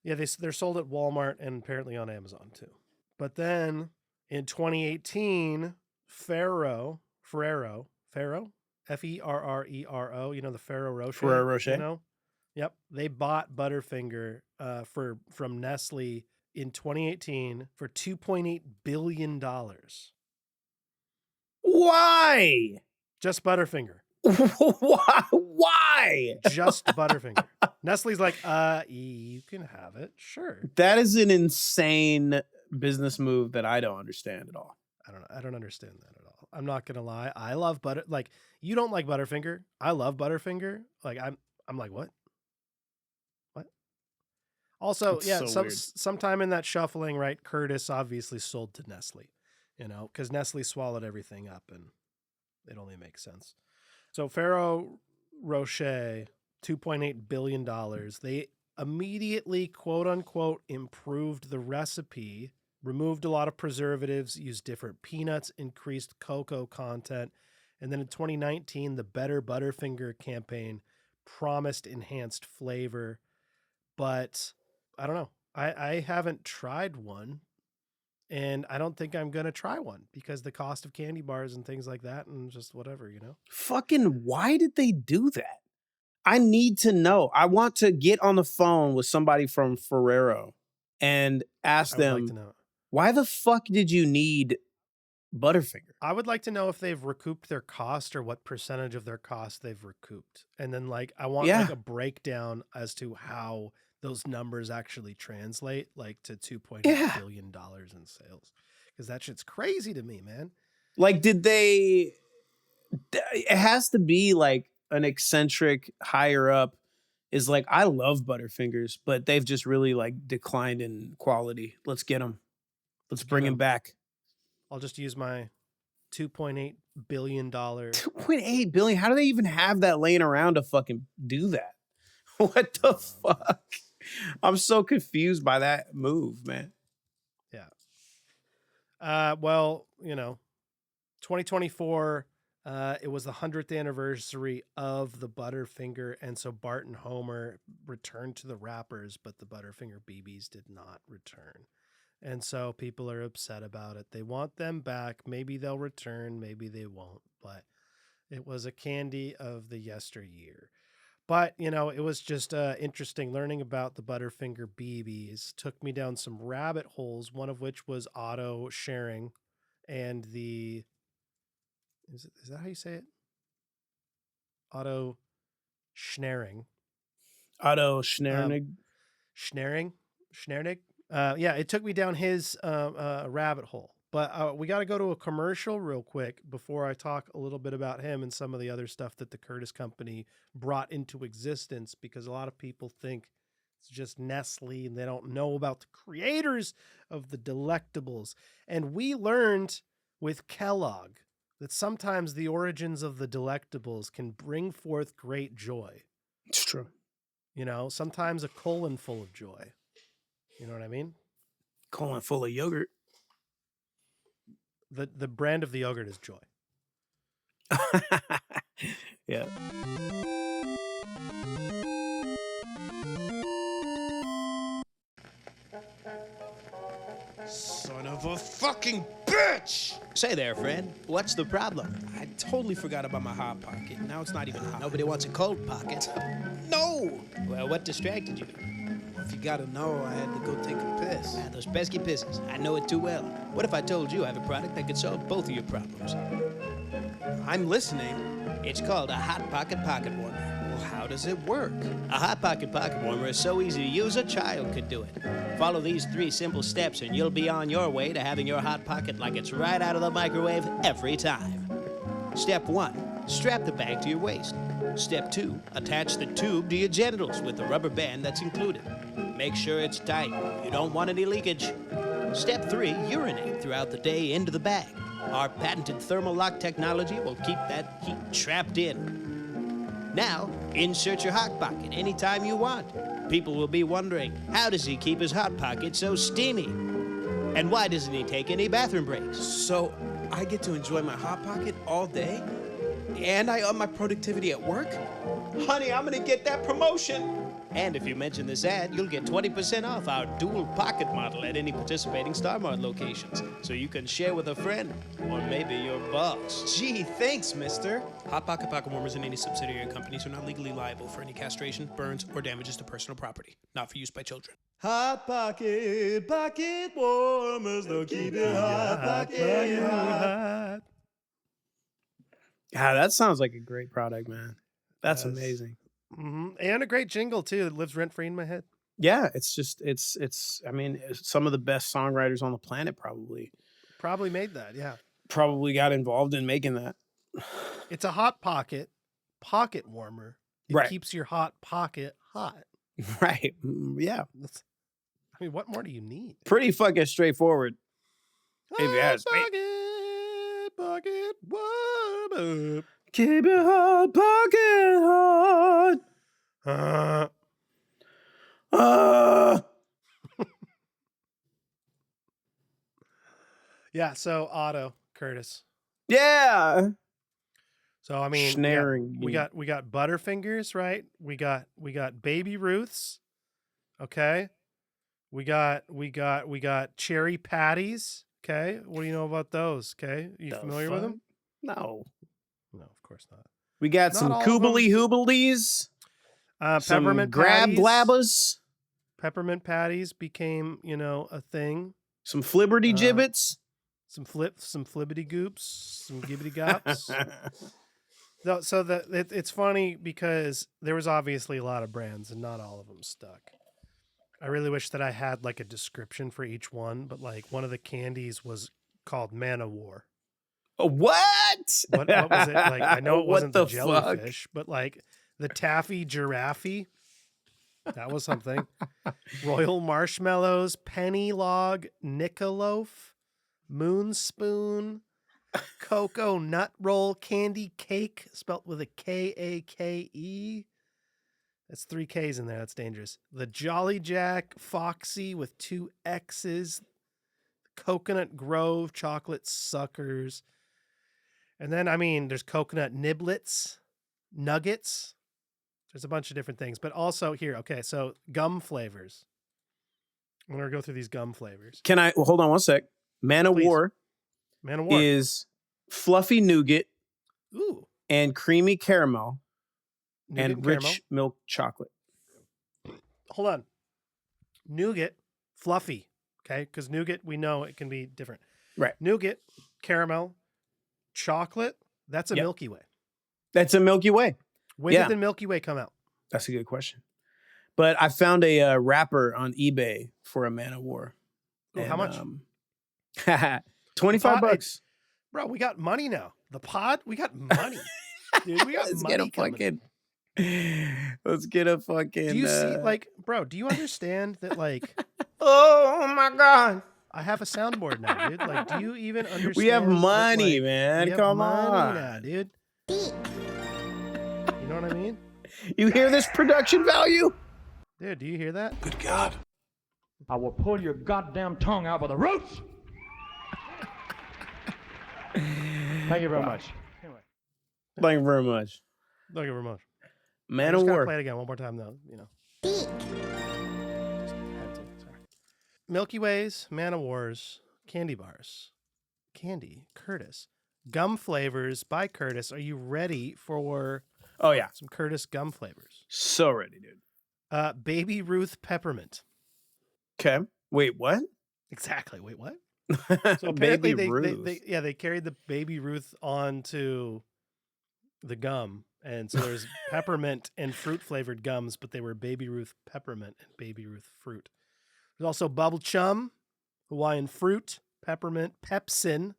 Yeah, they're sold at Walmart and apparently on Amazon, too. But then in 2018, Ferrero, Ferrero, Ferrero, the Ferrero Rocher. Ferrero Rocher. Yep. They bought Butterfinger from Nestle in 2018 for $2.8 billion. Why? Just Butterfinger. Why? Just Butterfinger. Nestle's like, you can have it. Sure. That is an insane business move that I don't understand at all. I don't understand that at all. I'm not gonna lie. I love you don't like Butterfinger. I love Butterfinger. Like I'm like, what? What? Also, that's sometime in that shuffling, right? Curtis obviously sold to Nestle, because Nestle swallowed everything up and it only makes sense. So Ferrero Rocher, $2.8 billion. They immediately, quote unquote, improved the recipe, removed a lot of preservatives, used different peanuts, increased cocoa content. And then in 2019, the Better Butterfinger campaign promised enhanced flavor. But I don't know. I haven't tried one. And I don't think I'm going to try one because the cost of candy bars and things like that and just whatever, Fucking why did they do that? I need to know. I want to get on the phone with somebody from Ferrero and ask them, like to know. Why the fuck did you need Butterfinger? I would like to know if they've recouped their cost or what percentage of their cost they've recouped. And then I want a breakdown as to how those numbers actually translate to $2.8 billion in sales. Because that shit's crazy to me, man. Did they... It has to be an eccentric higher up is I love Butterfingers, but they've just really declined in quality. Let's get them. Let's bring them back. I'll just use my $2.8 billion. $2.8 billion? How do they even have that laying around to fucking do that? What the fuck? I'm so confused by that move, man. Yeah. Well, 2024, it was the 100th anniversary of the Butterfinger, and so Bart and Homer returned to the wrappers, but the Butterfinger BBs did not return. And so people are upset about it. They want them back. Maybe they'll return, maybe they won't, but it was a candy of the yesteryear. But, it was just interesting learning about the Butterfinger BBs. Took me down some rabbit holes, one of which was auto sharing and is that how you say it? Auto schnaring. Otto Schnernig. Schnernig. Yeah, it took me down his rabbit hole. But we got to go to a commercial real quick before I talk a little bit about him and some of the other stuff that the Curtis Company brought into existence, because a lot of people think it's just Nestle and they don't know about the creators of the Delectables. And we learned with Kellogg that sometimes the origins of the Delectables can bring forth great joy. It's true. Sometimes a colon full of joy. You know what I mean? Colon full of yogurt. The brand of the yogurt is Joy. Yeah. Son of a fucking bitch! Say there, Fred. What's the problem? I totally forgot about my hot pocket. Now it's not even hot. Nobody wants a cold pocket. No! Well, what distracted you? If you gotta know, I had to go take a piss. Those pesky pisses. I know it too well. What if I told you I have a product that could solve both of your problems? I'm listening. It's called a Hot Pocket Pocket Warmer. Well, how does it work? A Hot Pocket Pocket Warmer is so easy to use a child could do it. Follow these 3 simple steps and you'll be on your way to having your Hot Pocket like it's right out of the microwave every time. Step 1, strap the bag to your waist. Step 2, attach the tube to your genitals with the rubber band that's included. Make sure it's tight. You don't want any leakage. Step 3, urinate throughout the day into the bag. Our patented thermal lock technology will keep that heat trapped in. Now, insert your Hot Pocket anytime you want. People will be wondering, how does he keep his Hot Pocket so steamy? And why doesn't he take any bathroom breaks? So I get to enjoy my Hot Pocket all day? And I up my productivity at work? Honey, I'm gonna get that promotion. And if you mention this ad, you'll get 20% off our dual pocket model at any participating Star Mart locations. So you can share with a friend, or maybe your boss. Gee, thanks, mister. Hot Pocket Pocket Warmers and any subsidiary companies are not legally liable for any castration, burns, or damages to personal property. Not for use by children. Hot Pocket Pocket Warmers, they'll keep your Hot Pocket hot. Yeah, that sounds like a great product, man. That's Yes. amazing. And a great jingle too that lives rent free in my head. Yeah, it's just I mean, some of the best songwriters on the planet probably Probably made that. Yeah. got involved in making that. It's a hot pocket warmer. It Right. keeps your hot pocket hot. Right. Yeah. I mean, what more do you need? Pretty fucking straightforward. If you ask me. Pocket warmer. Keep your hot pocket hot. Yeah, so Otto Curtis. Yeah. So I mean, Snaring. we got Butterfingers, right? We got Baby Ruths. Okay. We got cherry patties. Okay. What do you know about those? Okay. You The familiar with them? No. No, of course not. We got Not some all of 'em. Koobly Hooblies. Some Peppermint grab patties. blabbas. Peppermint patties became, a thing. Some flibberty gibbets. Some flibbity goops, some gibbity gops. No, so it's funny because there was obviously a lot of brands and not all of them stuck. I really wish that I had like a description for each one, but like one of the candies was called Man of War. What? What was it? Like I know it What wasn't the the fuck? jellyfish, but like the taffy giraffe. That was something. Royal marshmallows, penny log, Nicoloaf, moon spoon, cocoa nut roll, candy cake, spelt with a K-A-K-E. That's 3 Ks in there. That's dangerous. The Jolly Jack Foxy with 2 X's, Coconut Grove chocolate suckers. And then, I mean, there's coconut niblets, nuggets. There's a bunch of different things, but also here. Okay, so gum flavors. I'm going to go through these gum flavors. Can I hold on one sec? Man of Please. War Man of War. is fluffy nougat Ooh. and creamy caramel Nougat and caramel. rich milk chocolate. Hold on. Nougat, fluffy. Okay, because nougat, we know it can be different. Right. Nougat, caramel, chocolate. That's a Yep. Milky Way. That's a Milky Way. When Yeah. did the Milky Way come out? That's a good question. But I found a wrapper on eBay for a Man of War. Ooh, how much? 25 Pot- bucks. Bro, we got money now. The pod, we got money. Dude, we got Let's money get a coming. fucking. Let's get a fucking. Do you see, like, bro, do you understand that, like, Oh my God. I have a soundboard now, dude? Like, do you even understand? We have that, money, like, man. we have Come money on. now, dude. You know what I mean? You hear this production value? Dude, do you hear that? Good God. I will pull your goddamn tongue out by the roots. Thank you very much. Anyway. Thank you very much. Thank you very much. Man I of just gotta War. play it again one more time, though. Just had to, sorry. Milky Ways, Man of Wars, candy bars, Candy, Curtis, gum flavors by Curtis. Are you ready for Oh yeah. some Curtis gum flavors? So ready, dude. Baby Ruth peppermint. Okay. Wait, what? Exactly. Wait, what? So apparently Baby Ruth. they carried the Baby Ruth onto the gum. And so there's peppermint and fruit flavored gums, but they were Baby Ruth peppermint and Baby Ruth fruit. There's also Bubble Chum, Hawaiian fruit, peppermint, Pepsin.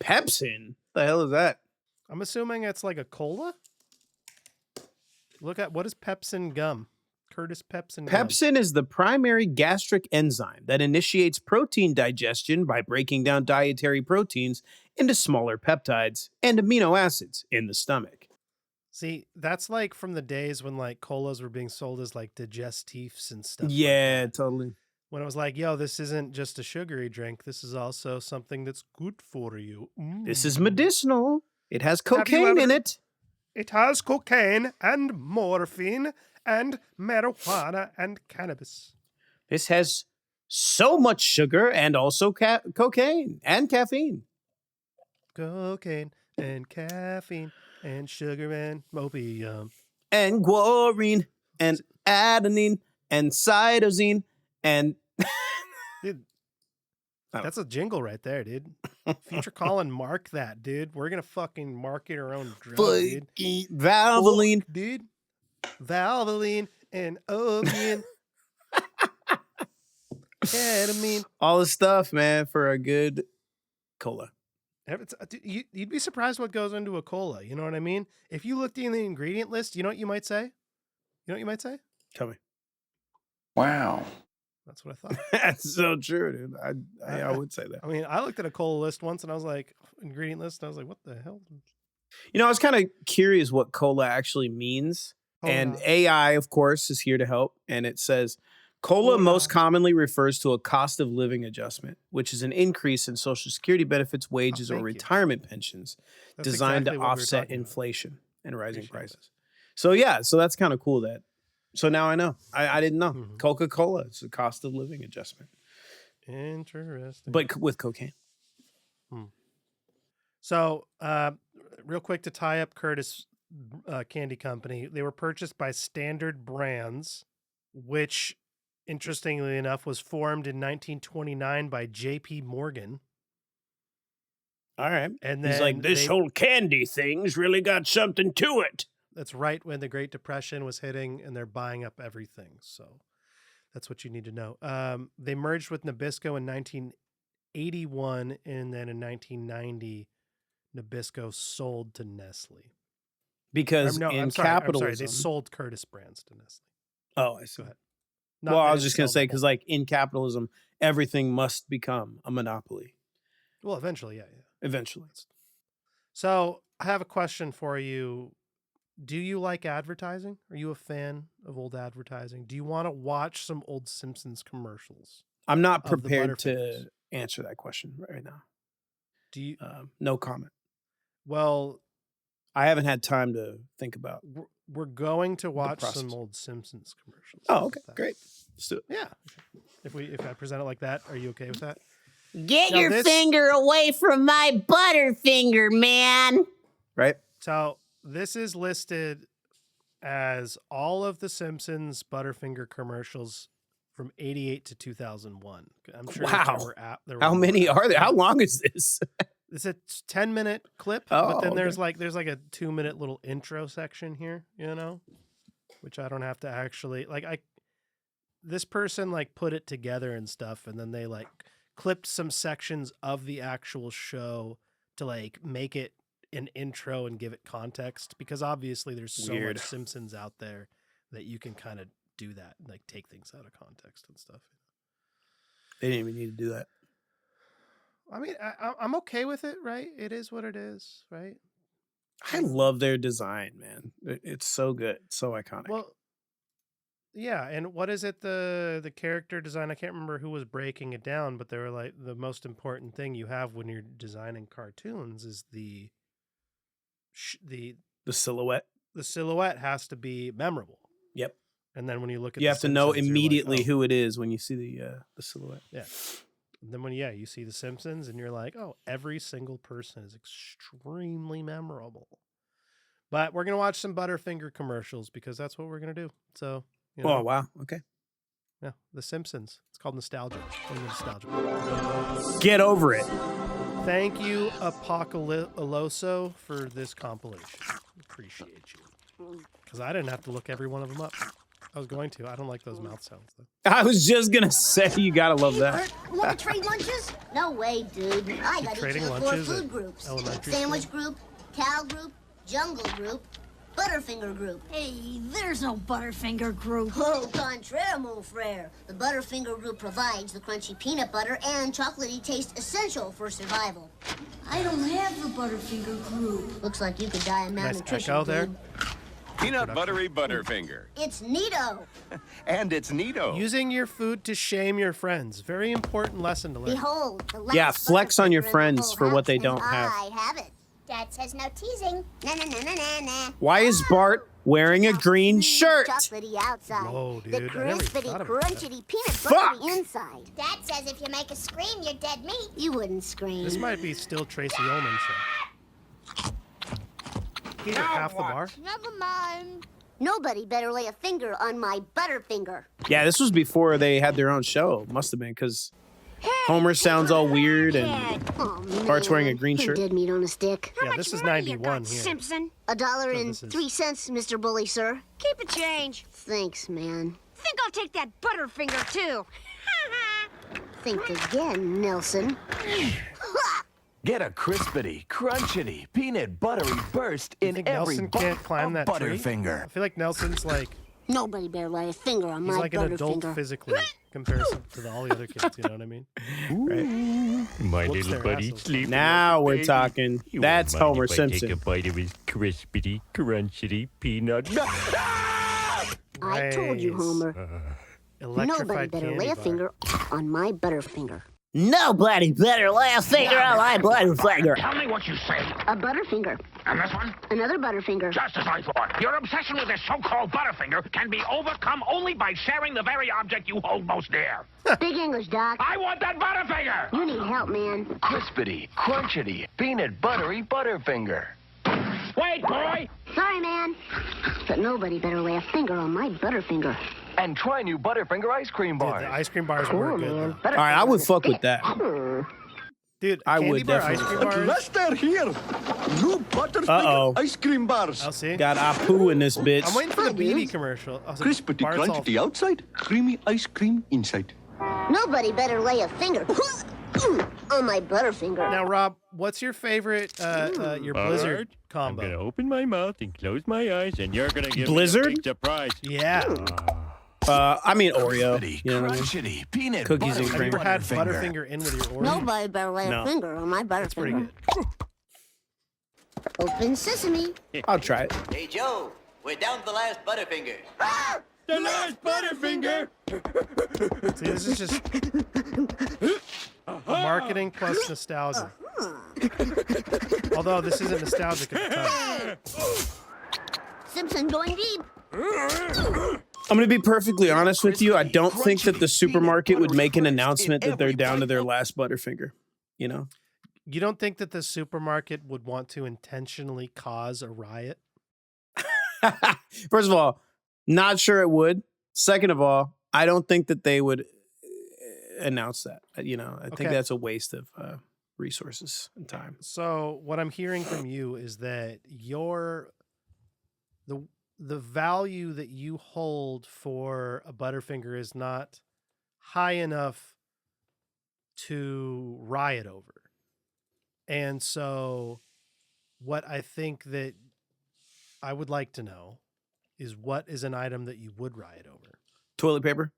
Pepsin? The hell is that? I'm assuming it's like a cola. Look at what is Pepsin gum? Curtis Pepsin gum. Pepsin is the primary gastric enzyme that initiates protein digestion by breaking down dietary proteins into smaller peptides and amino acids in the stomach. See, that's like from the days when like colas were being sold as like digestifs and stuff. Yeah, like that. totally. When it was like, yo, this isn't just a sugary drink. This is also something that's good for you. This is medicinal. It has cocaine in it. It has cocaine and morphine and marijuana and cannabis. This has so much sugar and also cocaine and caffeine. Cocaine and caffeine and sugar and opium. And guarine and adenine and cytosine and... Dude, that's a jingle right there, dude. Future Colin, mark that, dude. We're going to fucking market our own drug, dude. Valvoline. Dude. Valvoline and opium. Ketamine. All the stuff, man, for a good cola. You'd be surprised what goes into a cola. You know what I mean? If you looked in the ingredient list, you know what you might say? You know what you might say? Tell me. Wow. That's what I thought. That's so true, dude. I would say that. I mean, I looked at a cola list once and I was like, ingredient list, and I was like, what the hell? You know, I was kind of curious what cola actually means. And AI, of course, is here to help. And it says, cola most commonly refers to a cost of living adjustment, which is an increase in Social Security benefits, wages, or retirement pensions designed to offset inflation and rising prices. So, yeah, so that's kind of cool that. So now I know. I didn't know. Mm-hmm. Coca-Cola, it's a cost of living adjustment. Interesting. But with cocaine. So, real quick to tie up Curtis Candy Company, they were purchased by Standard Brands, which, interestingly enough, was formed in 1929 by J.P. Morgan. All right. And then he's like, this whole candy thing's really got something to it. That's right when the Great Depression was hitting, and they're buying up everything. So that's what you need to know. They merged with Nabisco in 1981, and then in 1990, Nabisco sold to Nestle. Because capitalism, they sold Curtis Brands to Nestle. Oh, I see. Go ahead. Well, I was just going to say, because like in capitalism, everything must become a monopoly. Well, eventually, yeah. Eventually. So I have a question for you. Do you like advertising? Are you a fan of old advertising? Do you want to watch some old Simpsons commercials? I'm not prepared to answer that question right now. Do you? No comment. Well, I haven't had time to think about. We're going to watch some old Simpsons commercials. Oh, okay, great. Let's do it. Yeah. If I present it like that, are you okay with that? Get your finger away from my Butterfinger, man. Right. So this is listed as all of the Simpsons Butterfinger commercials from 88 to 2001. I'm sure. Wow. How many are there? How long is this? It's a 10-minute clip, but then there's like a 2-minute little intro section here, you know, which I don't have to actually this person like put it together and stuff, and then they like clipped some sections of the actual show to like make it an intro and give it context, because obviously there's so much Simpsons out there that you can kind of do that, like take things out of context and stuff. They didn't even need to do that. I mean, I'm okay with it, right? It is what it is, right? I love their design, man. It's so good. It's so iconic. Well, yeah, and what is it, the character design? I can't remember who was breaking it down, but they were like, the most important thing you have when you're designing cartoons is the silhouette. The silhouette has to be memorable. Yep. And then when you look at you have to know immediately who it is when you see the silhouette. Yeah. And then when you see the Simpsons and you're like, oh, every single person is extremely memorable. But we're gonna watch some Butterfinger commercials because that's what we're gonna do. So. Oh wow! Okay. Yeah, The Simpsons. It's called nostalgia. Nostalgia. Get over it. Thank you, Apocalypse, for this compilation. Appreciate you. Because I didn't have to look every one of them up. I was going to. I don't like those mouth sounds, though. I was just going to say, you got to love that. Want to trade lunches? No way, dude. I got trading each of the 4 food groups. Sandwich group, cow group, jungle group, Butterfinger group. Hey, there's no Butterfinger group. Oh, contraire, mon frere. The Butterfinger group provides the crunchy peanut butter and chocolatey taste essential for survival. I don't have the Butterfinger group. Looks like you could die of Nice malnutrition, echo there. dude. Peanut buttery Butterfinger. It's neato. And it's neato. Using your food to shame your friends. Very important lesson to learn. Behold, the last Yeah, flex on your Butterfinger in the friends whole for what house, they and don't have. I have it. Dad says no teasing. Nah, nah, nah, nah, nah, nah. Why is Bart wearing a green shirt? Chocolatey outside. Whoa, The dude, I never even crispity, thought about that. crunchity peanut Fuck! buttery inside. Dad says if you make a scream, you're dead meat. You wouldn't scream. This might be still Tracy Ullman show. He's half the bar. Never mind. Nobody better lay a finger on my Butterfinger. Yeah, this was before they had their own show. Must have been, because Homer sounds all weird and Oh, man. Bart's wearing a green shirt. Dead meat on a stick. Yeah, this is 91 here. Simpson, $1.03, Mr. Bully, sir. keep a change. Thanks, man. Think I'll take that Butterfinger too. Think again, Nelson. Get a crispity, crunchity, peanut buttery burst You in think every Nelson bite can't climb of that tree? Butterfinger. I feel like Nelson's like, Nobody better lay a finger on he's my like an adult Butterfinger. physically comparison to all the other kids, you know what I mean? Right? My Whoops, little their buddy assholes. sleeping. Now like a we're baby. talking. You That's won't mind Homer if I Simpson. Take a bite of his crispity, crunchity peanut. I told you, Nice. Homer. Nobody Electrified better candy lay a bar. finger on my Butterfinger. Nobody better lay a finger on my Butterfinger. Tell me what you say. A Butterfinger. And this one? Another Butterfinger. Just as I thought. Your obsession with this so-called Butterfinger can be overcome only by sharing the very object you hold most dear. Big English, Doc. I want that Butterfinger! You need help, man. Crispity, crunchity, peanut buttery Butterfinger. Wait, boy! Sorry, man. But nobody better lay a finger on my Butterfinger. And try new Butterfinger ice cream Dude, bars. the ice cream bars Cool, were good, man. though. All right, I would fuck with that. Dude, I candy would bar ice definitely. cream bars. They're here. New Butterfinger Uh-oh. ice cream bars. I'll see. Got Apu in this bitch. I'm waiting for the BB commercial. I was like, Crispity, bars all- crunchy outside, creamy ice cream inside. Nobody better lay a finger on my Butterfinger. Now, Rob, what's your favorite, your Blizzard I'm combo? gonna open my mouth and close my eyes, and you're gonna give Blizzard? me a big surprise. Yeah. I mean Oreo. Crispity, You know what I mean? crunchity, peanut Cookies and buttery Have you ever had Butterfinger. Butterfinger in with your Oreo? Nobody better lay No. a finger on my That's pretty Butterfinger. good. Open sesame. I'll try it. Hey, Joe, we're down to the last Butterfinger. The last Butterfinger. See, this is just marketing plus nostalgia. Although this isn't nostalgic at the time. Simpson going deep. I'm going to be perfectly honest with you. I don't think that the supermarket would make an announcement that they're down to their last Butterfinger. You know? You don't think that the supermarket would want to intentionally cause a riot? First of all, not sure it would. Second of all, I don't think that they would announce that. You know, I think Okay. that's a waste of resources and time. So what I'm hearing from you is that the value that you hold for a Butterfinger is not high enough to riot over. And so what I think that I would like to know is what is an item that you would riot over? Toilet paper?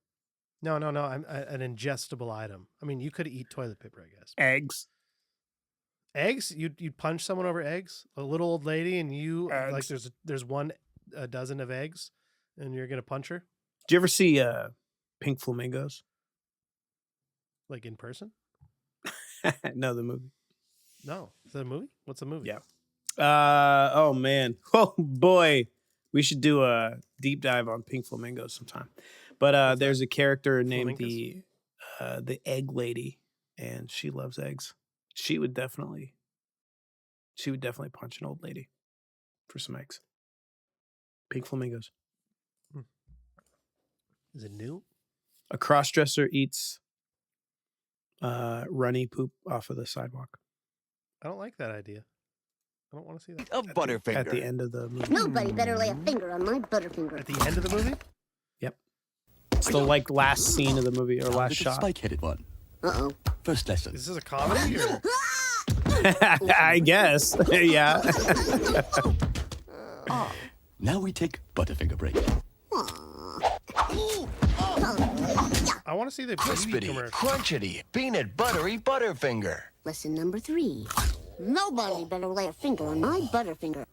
No. I'm an ingestible item. I mean, you could eat toilet paper, I guess. Eggs. Eggs? You'd punch someone over eggs? A little old lady, and you like Eggs. there's a dozen of eggs, and you're gonna punch her Did you ever see Pink Flamingos? like in person? No, the movie. No, is that a movie? What's a movie? Yeah. Oh man. Oh boy. We should do a deep dive on Pink Flamingos sometime. But there's a character named the Egg Lady, and she loves eggs. She would definitely punch an old lady for some eggs. Pink Flamingos. Is it new? A crossdresser eats runny poop off of the sidewalk. I don't like that idea. I don't want to see that. A Butterfinger. At the end of the movie. Nobody better lay a finger on my Butterfinger. At the end of the movie? Yep. It's the like last scene of the movie or last shot. Spike-headed one. Uh-oh. First lesson. Is this a comedy or? I guess. Yeah. Now we take Butterfinger break. I want to see the BB Crispity, commercial. crunchity, peanut buttery Butterfinger. Lesson number 3. Nobody better lay a finger on my Butterfinger.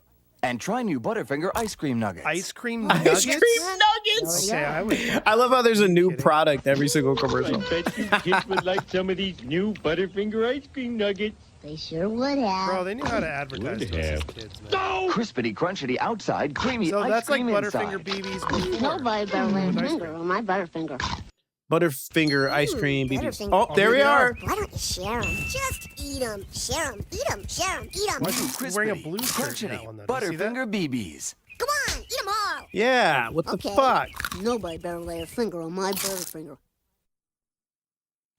And try new Butterfinger ice cream nuggets. Ice cream nuggets? Ice cream nuggets. Okay, I love how there's a new product every single commercial. I bet you kids would like some of these new Butterfinger ice cream nuggets. They sure would have. Bro, they knew how to advertise Would those as have. kids, man. Crispity, crunchity outside, creamy So ice that's like cream Butterfinger inside. BBs before. Nobody better lay a With ice finger cream. on my Butterfinger. Butterfinger ice cream BBs. Butterfinger. Oh, there we are. Why don't you share them? Just eat them. Share them. Eat them. Share them. Eat them. Why is he wearing a blue shirt in Crunchity, that one, though? Did you see that? Butterfinger BBs. Come on. Eat them all. Yeah. What the Okay. fuck? Nobody better lay a finger on my Butterfinger.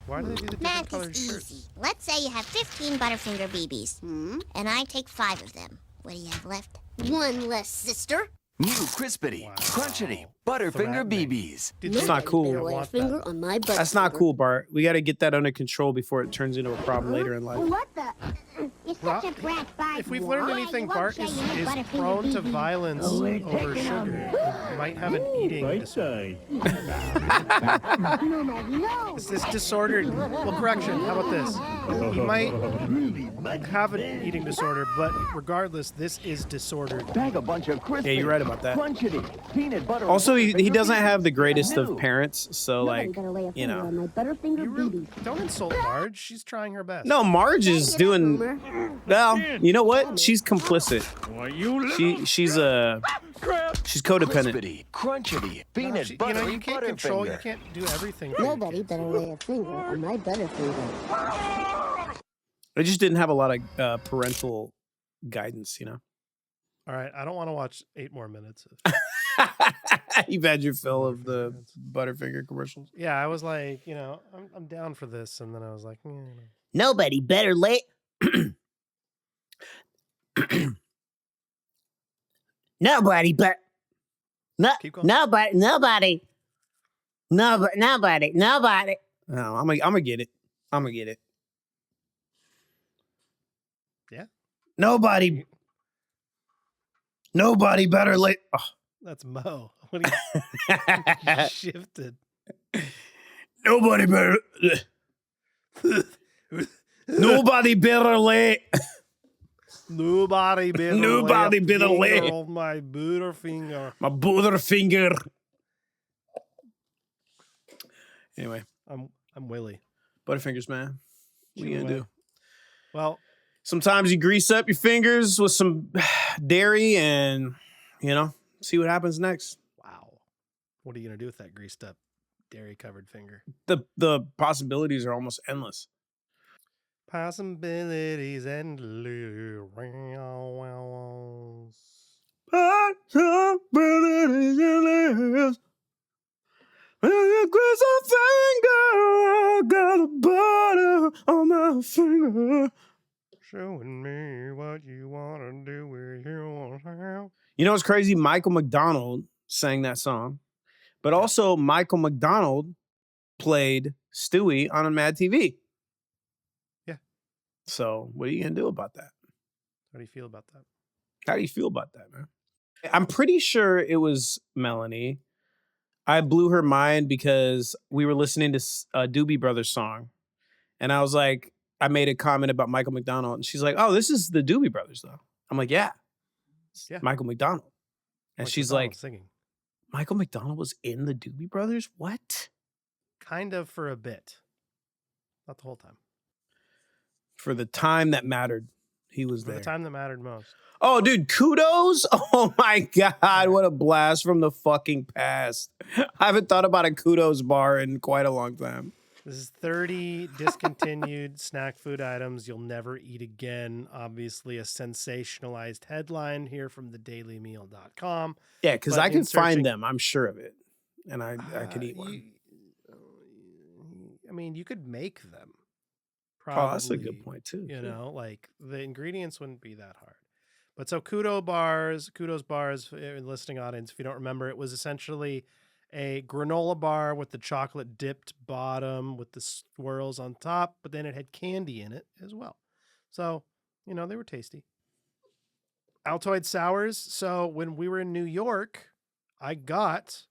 Why do they do the different Math colored is shirts? easy. Let's say you have 15 Butterfinger BBs. And I take 5 of them. What do you have left? One less, sister. New Crispity, Crunchity, Butterfinger Threatening. BBs. That's not cool. Better lay a want finger that. on my Butterfinger. That's not cool, Bart. We got to get that under control before it turns into a problem later in life. What the? You're Well, such a brat, Bart. If we've learned Why? anything, You won't Bart share is your new Butterfinger prone to BB. violence over sugar. He might have an eating Right disorder. side. Nobody knows. Is this disordered? Well, correction. How about this? He might have an eating disorder, but regardless, this is disordered. Bag a bunch of Crispity. Yeah, you're right about that. Crunchity, peanut butter. Also, he doesn't have the greatest of parents, so Nobody like, better lay a you finger know. on my Butterfinger You really, BB. don't insult Marge. She's trying her best. No, Marge is Get up, doing. Boomer. Well, you know what? She's complicit. Why you She's codependent. Crispity, crunchity, No, peanut you buttery know, you can't control. You Butterfinger. can't do everything. for your Nobody kids. better lay a finger on my Butterfinger. I just didn't have a lot of parental guidance, you know. All right, I don't want to watch 8 more minutes. Of, You've had your fill of the Butterfinger commercials. yeah, I was like, I'm down for this, and then I was like, Nobody better lay. Nobody but. Keep going. Nobody. No, I'm gonna get it. I'm gonna get it. Yeah. Nobody better lay. Oh. That's Mo. What he shifted. Nobody better. Nobody better lay. Nobody better Nobody lay a better lay. finger on my Butterfinger. My Butterfinger. Anyway, I'm Willie. Butterfingers, man. What are you gonna do? Well, Sometimes you grease up your fingers with some dairy and, see what happens next. wow. What are you gonna do with that greased up, dairy covered finger? The possibilities are almost endless. Possibilities endless. Possibilities endless. When you grease a finger, I got a butter on my finger. Showing me what you wanna do with your hand. You know what's crazy? Michael McDonald sang that song, but also Michael McDonald played Stewie on Mad TV. Yeah. So what are you gonna do about that? How do you feel about that? How do you feel about that, man? I'm pretty sure it was Melanie. I blew her mind because we were listening to a Doobie Brothers song, and I was like, I made a comment about Michael McDonald, and she's like, "Oh, this is the Doobie Brothers, though." I'm like, "Yeah, Yeah. Michael McDonald," and Mike she's McDonald like, singing. "Michael McDonald was in the Doobie Brothers? What?" Kind of for a bit. Not the whole time. For the time that mattered, he was For there. the time that mattered most. Oh, dude, kudos. Oh my God, what a blast from the fucking past. I haven't thought about a kudos bar in quite a long time. This is 30 discontinued snack food items you'll never eat again. Obviously, a sensationalized headline here from thedailymeal.com. Yeah, because But I can in searching- find them. I'm sure of it. And I could eat one. mean, you could make them. Oh, that's a good point too. You know, like the ingredients wouldn't be that hard. But so kudos bars, listening audience, if you don't remember, it was essentially a granola bar with the chocolate dipped bottom with the swirls on top, but then it had candy in it as well. So, you know, they were tasty. Altoid sours. So when we were in New York, I got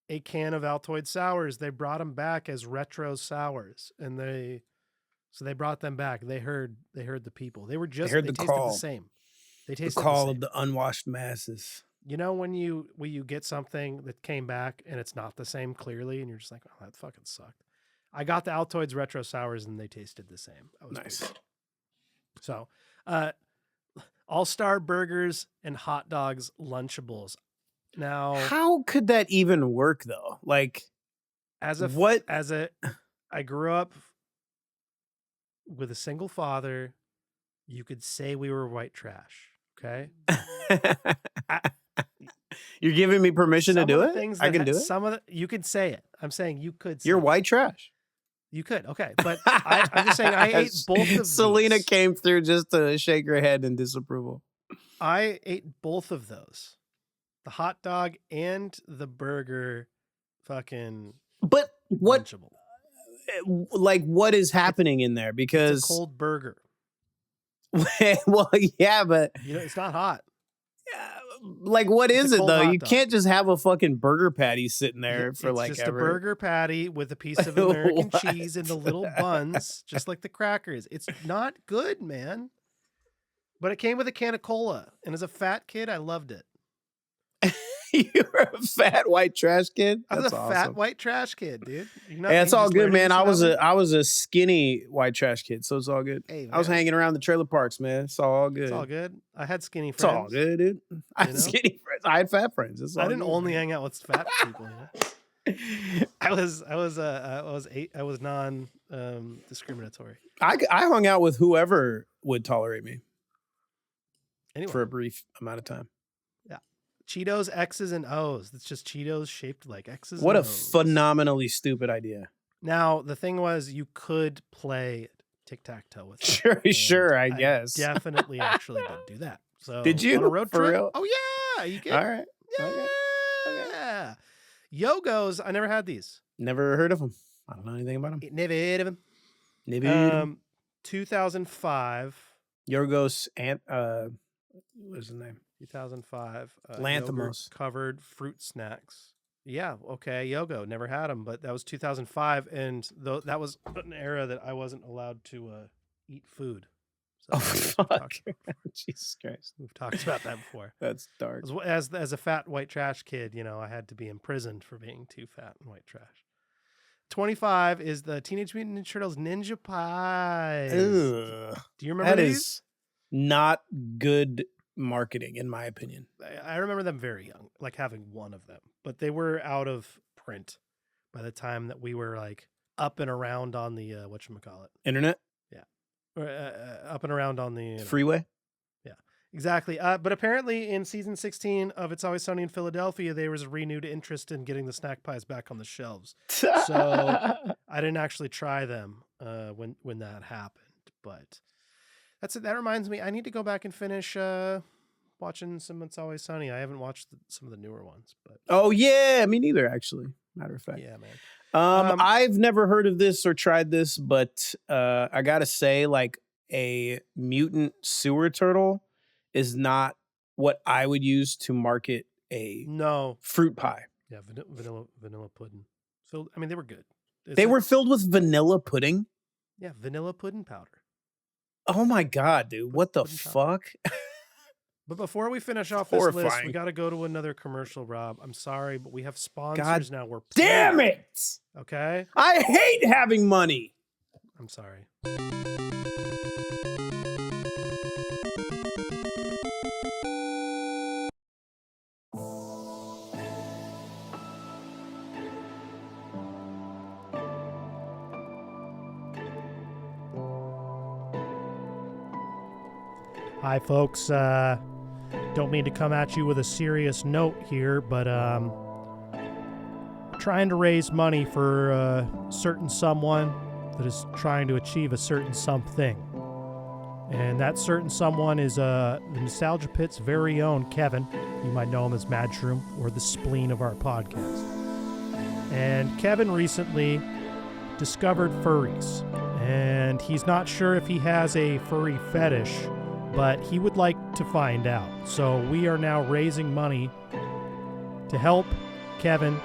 a can of Altoid sours. They brought them back as retro sours, and they brought them back. They heard the people. They tasted the same. They tasted the call same. of the unwashed masses. You know, when you get something that came back and it's not the same clearly, and you're just like, oh, that fucking sucked. I got the Altoids retro sours and they tasted the same. That was nice. Cool. So, All-Star burgers and hot dogs Lunchables. Now, how could that even work though? Like, I grew up with a single father. You could say we were white trash. Okay. You're giving me permission to do it? I can do it. You could say it. I'm saying you could say You're white trash. You could. Okay. But I'm just saying I ate both of Selena these. came through just to shake her head in disapproval. I ate both of those. The hot dog and the burger fucking But what Lunchable. Like what is happening in there? Because it's a cold burger. Well, yeah, but you know, it's not hot. Like, what is it though? You dog. can't just have a fucking burger patty sitting there for it's like just ever. a burger patty with a piece of American cheese and the little buns, just like the crackers. It's not good, man. But it came with a can of cola, and as a fat kid, I loved it. You were a fat white trash kid. I was That's a awesome. fat white trash kid, dude. Yeah, it's all good, man. I was a skinny white trash kid, so it's all good. Hey, I was hanging around the trailer parks, man. It's all good. It's all good. I had skinny It's friends. all good, dude. I had skinny friends. I had fat friends. It's all I didn't good, only man. hang out with fat people. You know? I was non discriminatory. I hung out with whoever would tolerate me Anyway, for a brief amount of time. yeah, Cheetos X's and O's. It's just Cheetos shaped like X's. What and a O's. phenomenally stupid idea. Now the thing was, you could play tic-tac-toe with Sure, it, sure. I guess definitely actually did do that. So Did you? on a road For trip? real? Oh yeah, you get All right. yeah. Okay. Yogos. I never had these. Never heard of them. I don't know anything about them. Never heard of them. Never heard of them. 2005. Yorgos and what is his name? 2005. Lanthimos. Covered fruit snacks. Yeah, okay, Yogo. Never had them, but that was 2005, and that was an era that I wasn't allowed to eat food. So fuck! Jesus Christ, we've talked about that before. That's dark. As a fat white trash kid, you know, I had to be imprisoned for being too fat and white trash. 25 is the Teenage Mutant Ninja Turtles Ninja Pies. Ugh. Do you remember That these? is not good marketing, in my opinion. I remember them very young, like having one of them, but they were out of print by the time that we were like up and around on the whatchamacallit. Internet? Yeah. Or, up and around on the freeway? Yeah, exactly. But apparently in season 16 of It's Always Sunny in Philadelphia, there was a renewed interest in getting the snack pies back on the shelves. So I didn't actually try them when that happened, but that's it. That reminds me, I need to go back and finish watching some It's Always Sunny. I haven't watched some of the newer ones, but Oh yeah, me neither. Actually, matter of fact. yeah, man. I've never heard of this or tried this, but I gotta say, like a mutant sewer turtle is not what I would use to market a fruit pie. Yeah, vanilla pudding. So I mean, they were good. They were filled with vanilla pudding. Yeah, vanilla pudding powder. Oh my god, dude! What the fuck? But before we finish off this list, we Horrifying. got to go to another commercial, Rob. I'm sorry, but we have sponsors God now. We're damn paying. it! Okay? I hate having money. I'm sorry. Hi, folks. Don't mean to come at you with a serious note here, but trying to raise money for a certain someone that is trying to achieve a certain something. And that certain someone is the Nostalgia Pit's very own Kevin. You might know him as Madshroom or the spleen of our podcast. And Kevin recently discovered furries. And he's not sure if he has a furry fetish, but he would like to find out. So we are now raising money to help Kevin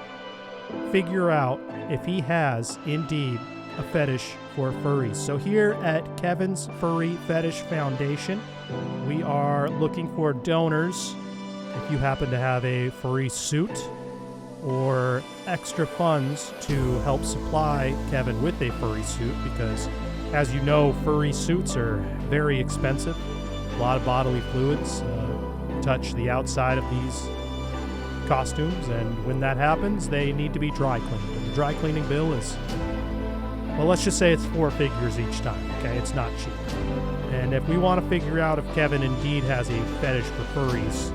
figure out if he has indeed a fetish for furries. So here at Kevin's Furry Fetish Foundation, we are looking for donors. If you happen to have a furry suit or extra funds to help supply Kevin with a furry suit, because as you know, furry suits are very expensive. A lot of bodily fluids touch the outside of these costumes, and when that happens, they need to be dry cleaned. And the dry cleaning bill is, well, let's just say it's 4 figures each time, okay? It's not cheap. And if we want to figure out if Kevin indeed has a fetish for furries,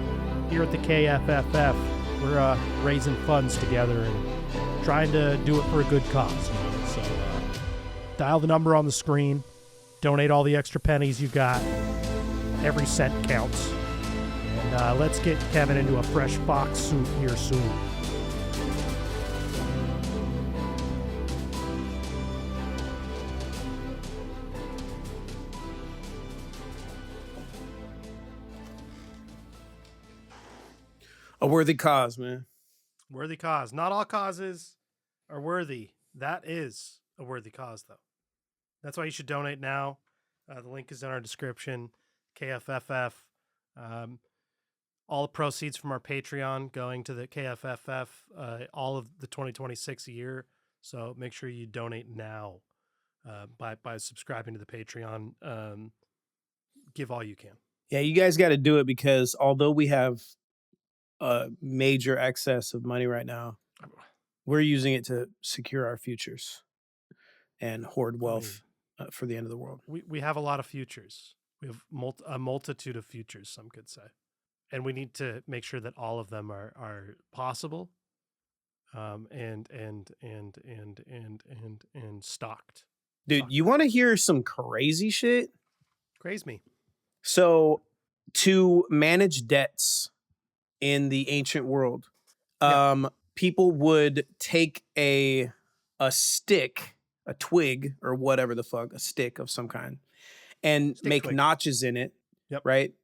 here at the KFFF, we're raising funds together and trying to do it for a good cause. So dial the number on the screen, donate all the extra pennies you got. Every cent counts. And let's get Kevin into a fresh fox suit here soon. A worthy cause, man. Worthy cause. Not all causes are worthy. That is a worthy cause, though. That's why you should donate now. The link is in our description. KFFF. All the proceeds from our Patreon going to the KFFF, all of the 2026 a year. So make sure you donate now by subscribing to the Patreon. Give all you can. Yeah, you guys got to do it, because although we have a major excess of money right now, we're using it to secure our futures and hoard wealth for the end of the world. We have a lot of futures. We have a multitude of futures, some could say. And we need to make sure that all of them are possible, and stocked. Dude, you want to hear some crazy shit? Craze me. So, to manage debts in the ancient world, people would take a stick, a twig, or whatever the fuck, a stick of some kind, and make notches in it, right?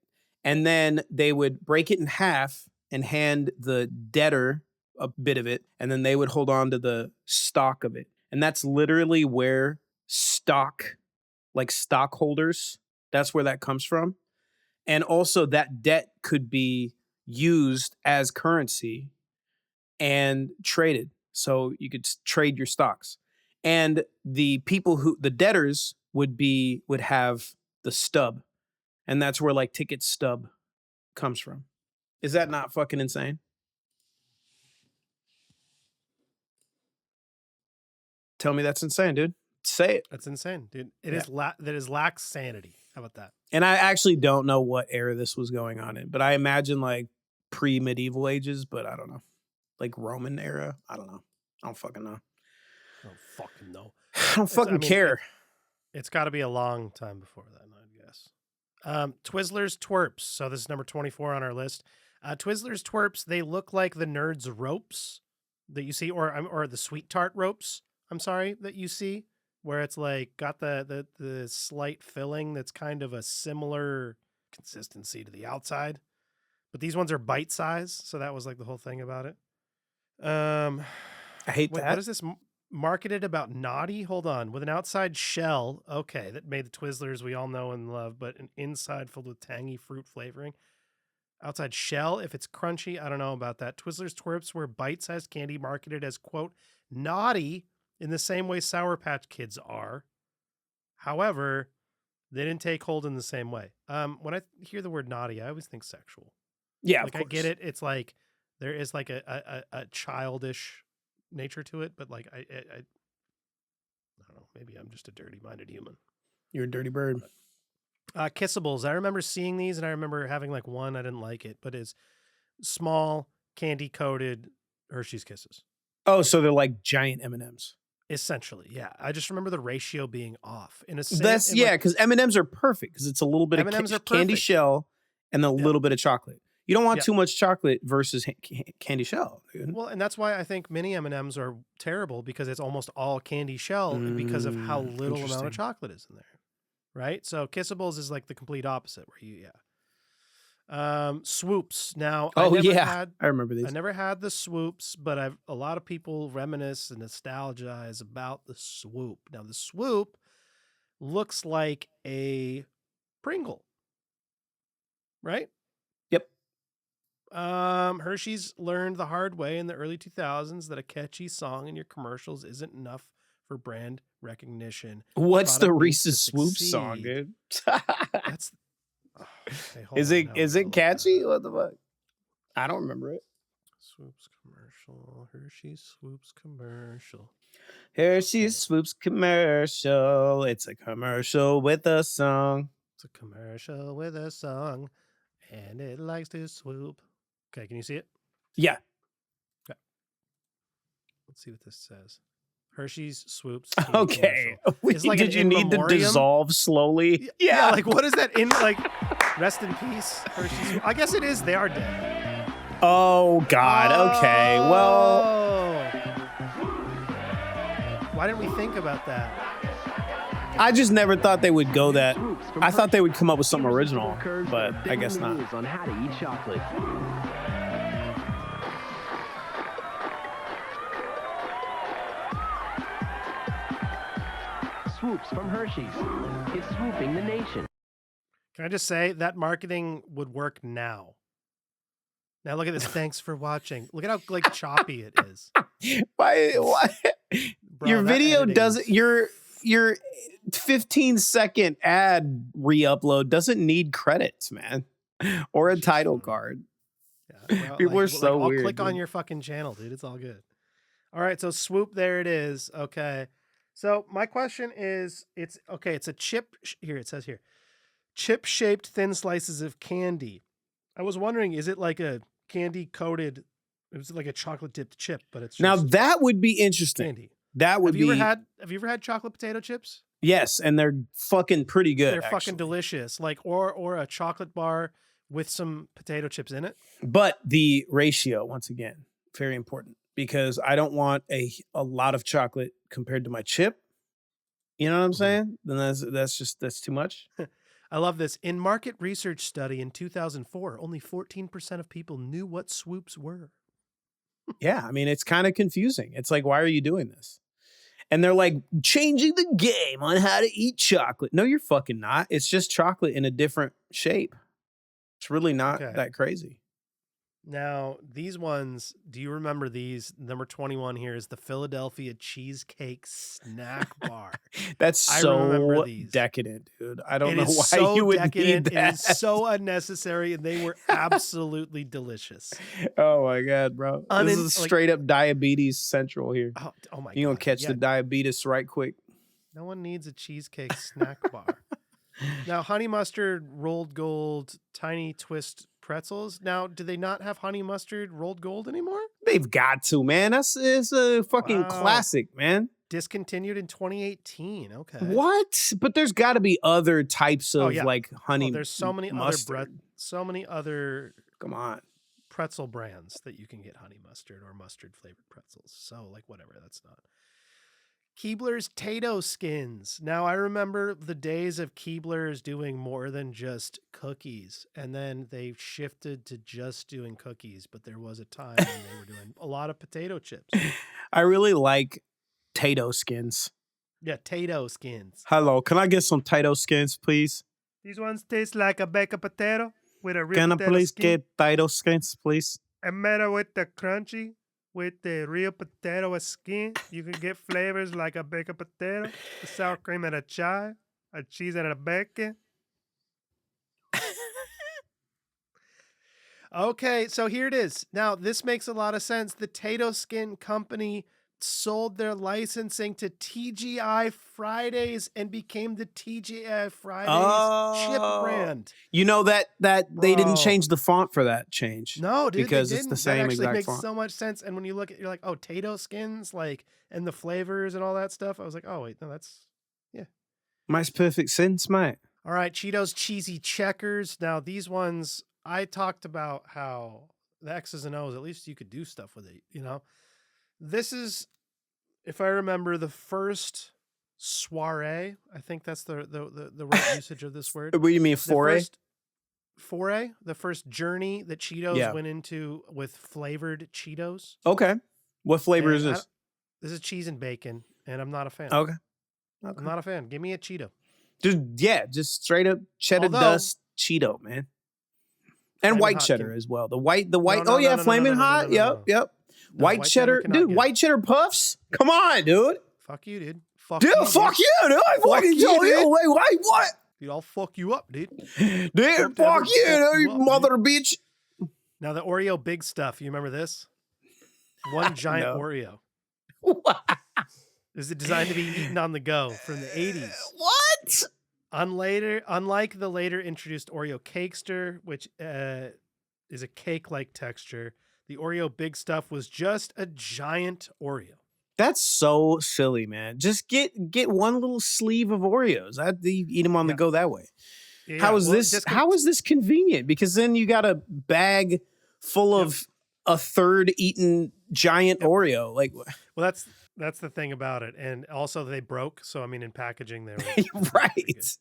And then they would break it in half and hand the debtor a bit of it, and then they would hold on to the stalk of it. And that's literally where stockholders, that's where that comes from. And also that debt could be used as currency and traded. So you could trade your stocks. And the debtors would have the stub. And that's where like ticket stub comes from. Is that not fucking insane? Tell me that's insane, dude. Say it. That's insane, dude. That is lacks sanity. How about that? And I actually don't know what era this was going on in, but I imagine like pre-medieval ages, but I don't know. Like Roman era? I don't know. I don't fucking know. I don't fucking know. I don't fucking care. It's got to be a long time before that, I guess. Twizzlers Twerps. So this is number 24 on our list. Twizzlers Twerps, they look like the Nerds ropes that you see, or the Sweet Tart ropes, I'm sorry, that you see, where it's like got the slight filling that's kind of a similar consistency to the outside. But these ones are bite size, so that was like the whole thing about it. I hate that. What is this marketed about naughty? Hold on. With an outside shell, okay, that made the Twizzlers we all know and love, but an inside filled with tangy fruit flavoring. Outside shell, if it's crunchy, I don't know about that. Twizzlers Twerps were bite-sized candy marketed as, quote, naughty in the same way Sour Patch Kids are. However, they didn't take hold in the same way. When I hear the word naughty, I always think sexual. Yeah, like I get it. It's like there is like a childish nature to it, but like I don't know. Maybe I'm just a dirty-minded human. You're a dirty bird. Kissables. I remember seeing these, and I remember having like one. I didn't like it, but it's small candy-coated Hershey's Kisses. Oh, so they're like giant M&Ms. Essentially, yeah. I just remember the ratio being off. That's because M&Ms are perfect because it's a little bit M&Ms are of candy perfect. shell and a little bit of chocolate. You don't want Yep. too much chocolate versus candy shell, dude. Well, and that's why I think mini M&Ms are terrible because it's almost all candy shell because of how little amount of chocolate is in there, right? So Kissables is like the complete opposite, where Swoops. Now, Oh, I remember these. I never had the Swoops, but a lot of people reminisce and nostalgize about the Swoop. Now, the Swoop looks like a Pringle, right? Yep. Hershey's learned the hard way in the early 2000s that a catchy song in your commercials isn't enough for brand recognition. What's the Product needs to Reese's Swoops song, succeed. dude? That's okay, hold Is on, it now is we it gotta look catchy? What the fuck? I don't remember it. Swoops commercial. Hershey's Swoops commercial. Hershey's Swoops commercial. It's a commercial with a song. It's a commercial with a song, and it likes to swoop. Okay, can you see it? Yeah. Okay. Let's see what this says. Hershey's Swoops. Okay. It's like Did you need to dissolve slowly? Yeah. Like, what is that in, like, rest in peace, Hershey's Swoops? I guess it is. They are dead. Oh, God. Okay. Well. Why didn't we think about that? I just never thought they would go that. I thought they would come up with something original, but I guess not. On how to eat chocolate. Swoops from Hershey's. It's swooping the nation. Can I just say that marketing would work now? Now look at this. Thanks for watching. Look at how like choppy it is. Why? Bro, Your that video editing doesn't. is- Your 15-second ad re-upload doesn't need credits, man, or a title card. Well, People are so I'll weird. click on dude. your fucking channel, dude. It's all good. All right, so Swoop, there it is. Okay. So my question is, it's a chip here. It says here, chip-shaped thin slices of candy. I was wondering, is it like a candy coated? Is it like a chocolate dipped chip? But it's just Now that would be interesting. candy. That would Have you be. ever had chocolate potato chips? Yes, and they're fucking pretty good. They're actually. fucking delicious. Like or a chocolate bar with some potato chips in it. But the ratio, once again, very important because I don't want a lot of chocolate compared to my chip. You know what I'm saying? Then that's too much. I love this. In market research study in 2004, only 14% of people knew what swoops were. Yeah, I mean, it's kind of confusing. It's like, why are you doing this? And they're like, changing the game on how to eat chocolate. No, you're fucking not. It's just chocolate in a different shape. It's really not Okay. that crazy. Now, these ones, do you remember these? Number 21 here is the Philadelphia Cheesecake Snack Bar. That's I remember so these. decadent, dude. I don't It know is why so you would decadent. need that. It is so unnecessary, and they were absolutely delicious. Oh my god, bro! This is Like- straight up diabetes central here. Oh my You gonna God. catch Yeah. the diabetes right quick. No one needs a cheesecake snack bar. Now, honey mustard, rolled gold, tiny twist pretzels. Now, do they not have honey mustard, rolled gold anymore? They've got to, man. It's a fucking Wow. classic, man. Discontinued in 2018. Okay. What? But there's got to be other types of like honey. There's so many mustard. other Come on. pretzel brands that you can get honey mustard or mustard flavored pretzels. So like whatever, that's not. Keebler's Tato skins. Now I remember the days of Keebler's doing more than just cookies, and then they shifted to just doing cookies. But there was a time when they were doing a lot of potato chips. I really like Tato skins. Yeah, Tato skins. Hello, can I get some Tato skins, please? These ones taste like a baked potato with a real Can I potato please skin. get Tato skins, please? And matter with the crunchy, with the real potato skin, you can get flavors like a baked potato, a sour cream and a chive, a cheese and a bacon. Okay, so here it is. Now, this makes a lot of sense. The Tato Skin Company sold their licensing to TGI Fridays and became the TGI Fridays chip brand. You know that they didn't Bro. change the font for that change. No, dude, because they it's didn't. the same that actually exact makes font. so much sense. And when you look at, you're like, oh, Tato skins, like, and the flavors and all that stuff. I was like, oh wait, no, that's Makes perfect sense, mate. all right. Cheetos cheesy checkers. Now these ones, I talked about how the X's and O's, at least you could do stuff with it. You know, this is, if I remember, the first soiree. I think that's the right usage of this word. What do you mean, foray? The first journey that Cheetos Yeah. went into with flavored Cheetos. Okay. What flavor And is this? This is cheese and bacon, and I'm not a fan. Okay. I'm not a fan. Give me a Cheeto. Just straight up cheddar Although- dust Cheeto, man. And Flamin' white Hot cheddar can- as well. The white. no, oh yeah, no, flaming no, no, hot. no, no, Yep. No, White cheddar, cannot dude. get White cheddar puffs. Come on, dude. Fuck you, dude. Fuck Dude, you, fuck you, dude. I fucking you, told you. dude. Wait, what? Dude, I'll fuck you up, dude. Dude, Don't fuck ever you, fuck dude, you up, mother bitch. Now the Oreo big stuff. You remember this? One giant No. Oreo. What? Is it designed to be eaten on the go from the 80s? What? Unlike the later introduced Oreo Cakester, which is a cake-like texture, the Oreo Big Stuff was just a giant Oreo. That's so silly, man. Just get one little sleeve of Oreos. You eat them on the go that way. Yeah, How is well, this? How is this convenient? Because then you got a bag full of a third eaten giant Oreo. Like, Well, that's the thing about it, and also they broke. So I mean, in packaging, they were right.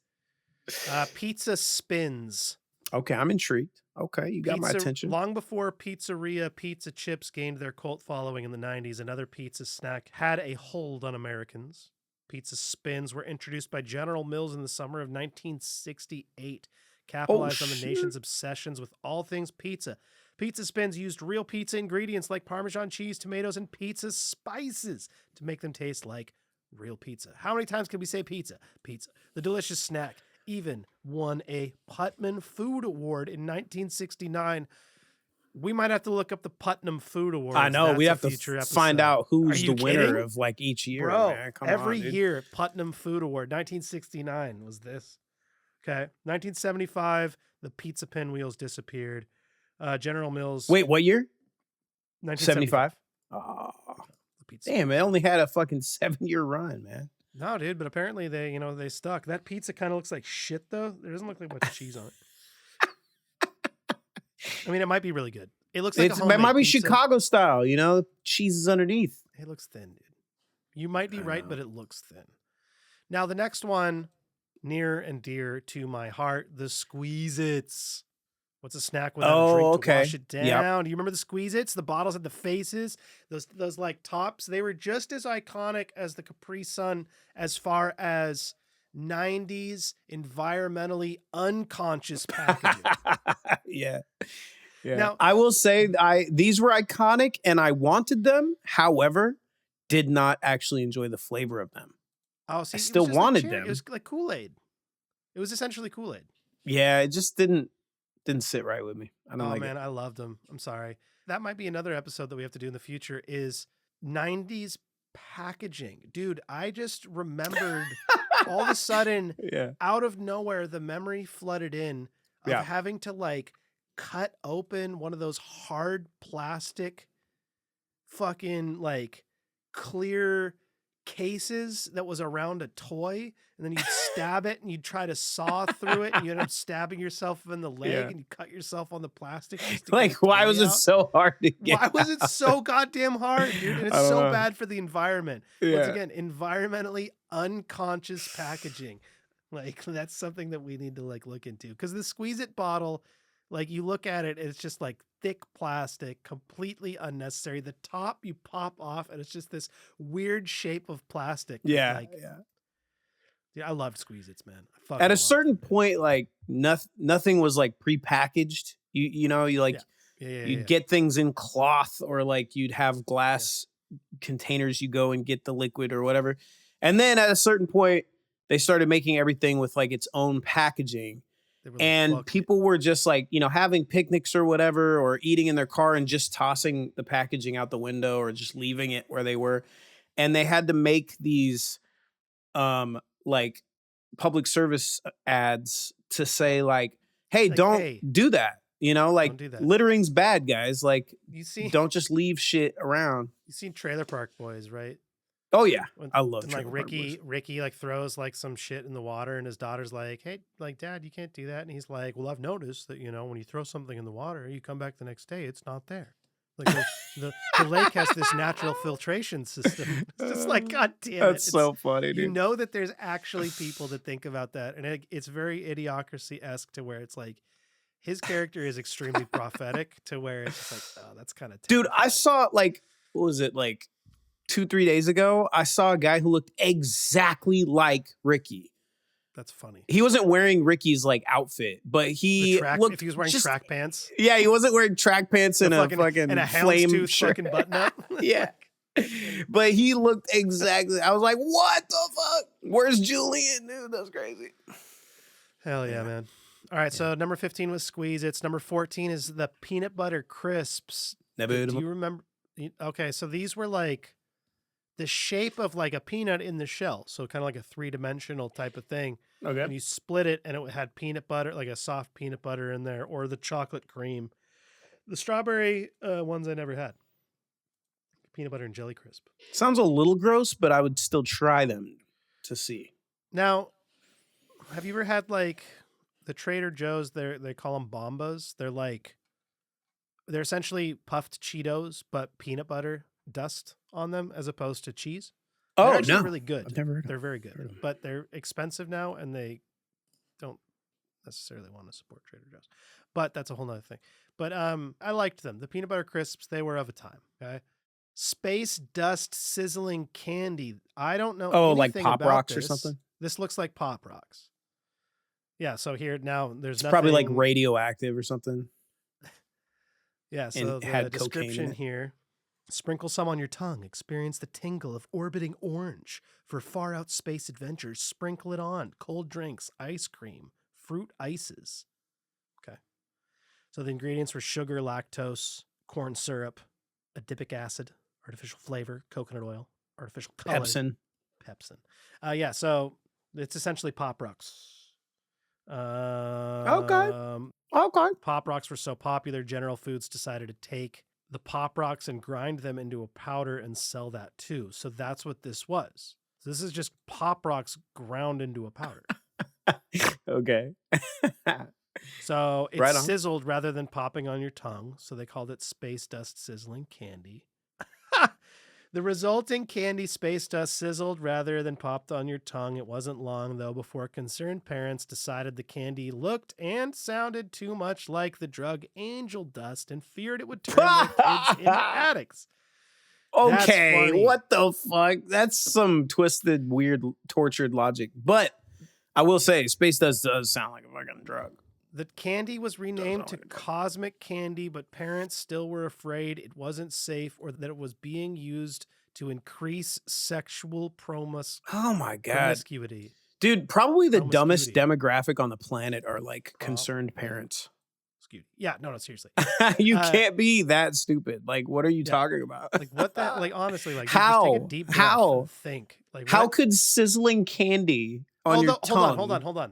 Pizza spins. Okay, I'm intrigued. Okay, you got my attention. Long before pizzeria pizza chips gained their cult following in the 90s, another pizza snack had a hold on Americans. Pizza spins were introduced by General Mills in the summer of 1968, capitalized on the nation's obsessions with all things pizza. Pizza spins used real pizza ingredients like Parmesan cheese, tomatoes, and pizza spices to make them taste like real pizza. How many times can we say pizza? Pizza. The delicious snack even won a Putnam Food Award in 1969. We might have to look up the Putnam Food Awards. I know. That's we a have to future find episode. out who's Are the you winner kidding? of like each year. Bro, Man. Come every on, dude. year, Putnam Food Award. 1969 was this. Okay. 1975, the pizza pinwheels disappeared. General Mills. Wait, what year? 1975. 75. Oh, The pizza. damn! It only had a fucking 7-year run, man. No, dude, but apparently they stuck. That pizza kind of looks like shit, though. There doesn't look like much cheese on it. I mean, it might be really good. It looks like It might be pizza. Chicago style, you know. Cheese is underneath. It looks thin, dude. You might be right, but it looks thin. Now, the next one, near and dear to my heart, the Squeeze-Its. What's a snack without a drink to wash it down? Yep. Do you remember the Squeeze-Its? The bottles had the faces, those like tops. They were just as iconic as the Capri Sun as far as 90s environmentally unconscious packaging. Yeah. Yeah. Now- I will say these were iconic and I wanted them. However, did not actually enjoy the flavor of them. Oh, see, I it was still just like wanted cherry. them. It was like Kool-Aid. It was essentially Kool-Aid. Yeah, it just didn't sit right with me. I don't Oh like man, it. I loved them. I'm sorry. That might be another episode that we have to do in the future is 90s packaging. Dude, I just remembered all of a sudden, Yeah. out of nowhere, the memory flooded in of Yeah. having to like cut open one of those hard plastic fucking like clear cases that was around a toy, and then you'd stab it and you'd try to saw through it and you end up stabbing yourself in the leg Yeah. and you cut yourself on the plastic. just to get Like, the why toy was it out. so hard to get? Why was it so goddamn hard, dude? And it's I don't so know. bad for the environment. Once Yeah. again, environmentally unconscious packaging. Like, that's something that we need to like look into. Because the Squeeze It bottle, like you look at it, it's just like thick plastic, completely unnecessary. The top you pop off, and it's just this weird shape of plastic. that, Yeah, like, yeah. I loved Squeeze Its, man. I fucking At a loved certain it, man. point, like nothing was like prepackaged. You know, you like Yeah, you'd get things in cloth or like you'd have glass containers you go and get the liquid or whatever. And then at a certain point, they started making everything with like its own packaging. And people were just like, having picnics or whatever, or eating in their car and just tossing the packaging out the window or just leaving it where they were. And they had to make these like public service ads to say like, hey, don't do that. Like don't do that. littering's bad, guys. Like, don't just leave shit around. You seen Trailer Park Boys, right? Oh yeah, I love like Trailer Park Boys. Ricky like throws like some shit in the water, and his daughter's like, "Hey, like Dad, you can't do that." And he's like, "Well, I've noticed that when you throw something in the water, you come back the next day, it's not there. Like the lake has this natural filtration system." It's just like, God damn it! That's so funny, dude. You know that there's actually people that think about that, and it's very Idiocracy-esque to where it's like his character is extremely prophetic to where it's just like, oh, that's kind of dude. I saw like, what was it like? 2-3 days ago, I saw a guy who looked exactly like Ricky. That's funny. He wasn't wearing Ricky's like outfit, but he looked. If he was wearing track pants, yeah, he wasn't wearing track pants and a fucking flame fucking button up. Yeah, but he looked exactly. I was like, what the fuck? Where's Julian, dude? That's crazy. Hell yeah, man. All right, so number 15 was Squeeze-Its. Number 14 is the peanut butter crisps. Do you remember? Okay, so these were like the shape of like a peanut in the shell. So kind of like a 3-dimensional type of thing. Okay. And you split it and it had peanut butter, like a soft peanut butter in there, or the chocolate cream. The strawberry ones I never had. Peanut butter and jelly crisp. Sounds a little gross, but I would still try them to see. Now, have you ever had like the Trader Joe's? They call them Bombas. They're essentially puffed Cheetos, but peanut butter dust on them as opposed to cheese. They're actually really good. I've never heard of They're very good, but they're expensive now, and they don't necessarily want to support Trader Joe's. But that's a whole nother thing. But I liked them. The peanut butter crisps, they were of a time. Okay. Space dust sizzling candy. I don't know. Oh, like Pop about Rocks this. or something? This looks like Pop Rocks. Yeah. So here now there's nothing. Probably like radioactive or something. Yeah. So the description here. Sprinkle some on your tongue. Experience the tingle of orbiting orange. For far out space adventures, sprinkle it on. Cold drinks, ice cream, fruit ices. Okay. So the ingredients were sugar, lactose, corn syrup, adipic acid, artificial flavor, coconut oil, artificial color. Pepsin. Yeah, so it's essentially Pop Rocks. Okay. Pop Rocks were so popular, General Foods decided to take the Pop Rocks and grind them into a powder and sell that too. So that's what this was. So this is just Pop Rocks ground into a powder. Okay. So it's sizzled rather than popping on your tongue. So they called it Space Dust Sizzling Candy. The resulting candy space dust sizzled rather than popped on your tongue. It wasn't long, though, before concerned parents decided the candy looked and sounded too much like the drug angel dust and feared it would turn their kids into addicts. Okay, what the fuck? That's some twisted, weird, tortured logic. But I will say, space dust does sound like a fucking drug. The candy was renamed to Cosmic Candy, but parents still were afraid it wasn't safe or that it was being used to increase sexual promiscuity. Dude, probably the dumbest demographic on the planet are like concerned parents. Yeah, no, seriously. You can't be that stupid. Like, what are you talking about? Like, what that, like, honestly, like, how? Just take a deep breath and think. Like, how could sizzling candy on your tongue? Hold on.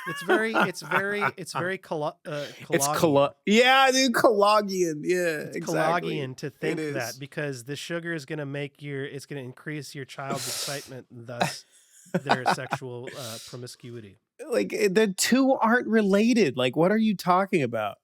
It's very It's yeah, dude, Cologian. Yeah, it's exactly. Cologian to think that because the sugar is going to it's going to increase your child's excitement and thus their sexual promiscuity. Like the two aren't related. Like, what are you talking about?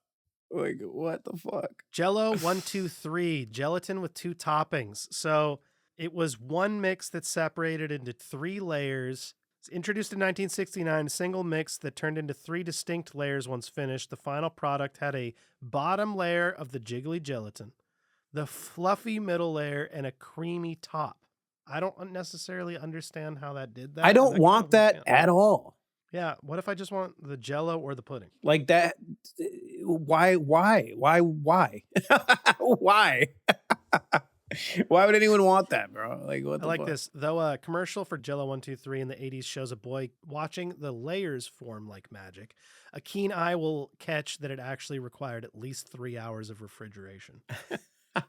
Like, what the fuck? Jello 1, 2, 3, gelatin with 2 toppings. So it was one mix that separated into 3 layers. It's introduced in 1969, a single mix that turned into 3 distinct layers once finished. The final product had a bottom layer of the jiggly gelatin, the fluffy middle layer, and a creamy top. I don't necessarily understand how that did that. I don't want that at all. Yeah. What if I just want the Jello or the pudding? Like that. Why? Why? Why would anyone want that, bro? Like, what I the like fuck? this. Though a commercial for Jello 123 in the 80s shows a boy watching the layers form like magic, a keen eye will catch that it actually required at least 3 hours of refrigeration. All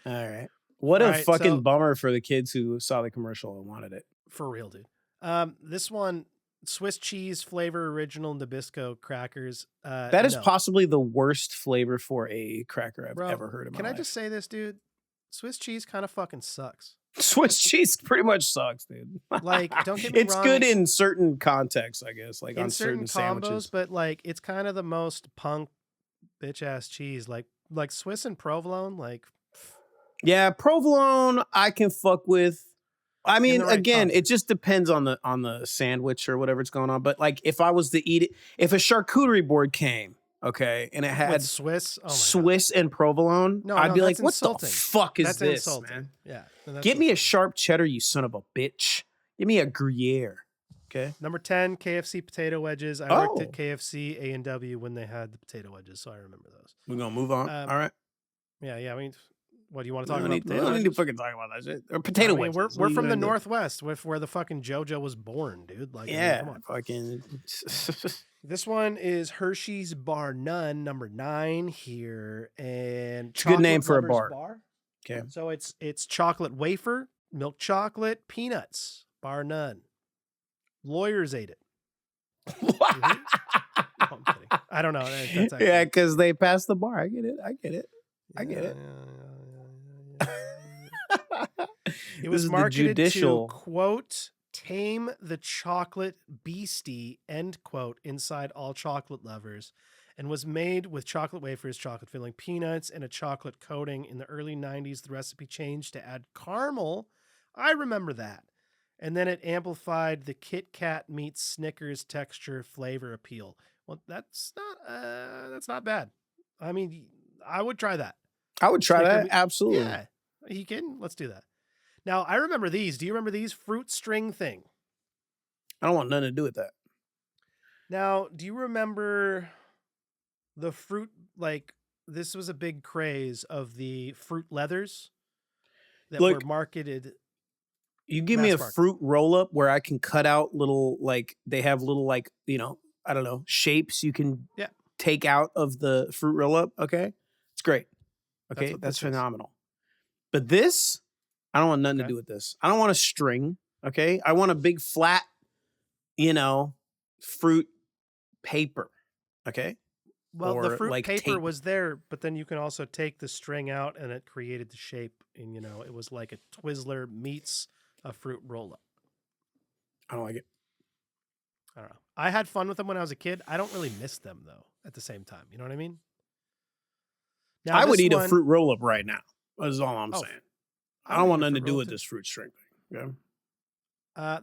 right. What All a right, fucking so- bummer for the kids who saw the commercial and wanted it. For real, dude. This one, Swiss cheese flavor original Nabisco crackers. That is no. possibly the worst flavor for a cracker I've Bro, ever heard in my Can I life. just say this, dude? Swiss cheese kind of fucking sucks. Swiss cheese pretty much sucks, dude. Like, don't get me it's wrong. good in certain contexts, I guess, like in on certain combos, sandwiches. but like it's kind of the most punk bitch ass cheese. Like Swiss and provolone, like Yeah, provolone I can fuck with. I mean, the right again, combo. it just depends on the sandwich or whatever's going on. But like, if I was to eat it, if a charcuterie board came, okay, and it had with Swiss, oh my God. Swiss and provolone, No, I'd no, be like, that's "What insulting. the fuck is That's this, insulting. man? Yeah. and that's Give me a insulting. sharp cheddar, you son of a bitch. Give me a Gruyere." Okay. Number 10, KFC potato wedges. I worked at KFC A&W when they had the potato wedges, so I remember those. We're gonna move on. All right. Yeah. I mean, what do you want to We talk don't about? need, we don't need to fucking talk about that shit. Or potato wedges. We're What are you from the gonna do? Northwest, where the fucking JoJo was born, dude. Like, I mean, Yeah, come on. fucking. This one is Hershey's Bar None, number 9 here, and It's a good name for a Chocolate bar. Lovers Okay. So it's chocolate wafer, milk chocolate, peanuts. Bar None. Lawyers ate it. Mhm. No, I'm kidding. I don't know. That's actually, Yeah, because they passed the bar. I get it. I get it. It was This is the marketed judicial- to, quote, tame the chocolate beastie, end quote, inside all chocolate lovers, and was made with chocolate wafers, chocolate filling, peanuts, and a chocolate coating. In the early 90s, the recipe changed to add caramel. I remember that. And then it amplified the Kit Kat meets Snickers texture flavor appeal. Well, that's not bad. I mean, I would try that. I would try Snicker that. meat- Absolutely. Yeah. Are you kidding? Let's do that. Now, I remember these. Do you remember these? Fruit string thing. I don't want nothing to do with that. Now, do you remember the fruit, like, this was a big craze of the fruit leathers that Look, were marketed. You give me a Mass market. fruit roll up where I can cut out little, like, they have little, like, I don't know, shapes you can Yeah. take out of the fruit roll up. Okay. It's great. Okay. what That's this is. phenomenal. But this, I don't want nothing to Okay. do with this. I don't want a string. Okay. I want a big flat, fruit paper. Okay. Well, the Or, fruit like, paper tape. was there, but then you can also take the string out and it created the shape. And, it was like a Twizzler meets a fruit roll up. I don't like it. I don't know. I had fun with them when I was a kid. I don't really miss them, though, at the same time. You know what I mean? Now, I would this eat a one- fruit roll up right now. That's all I'm Oh, saying. I I don't would want eat a nothing to fruit do roll with too. this fruit string thing. Okay.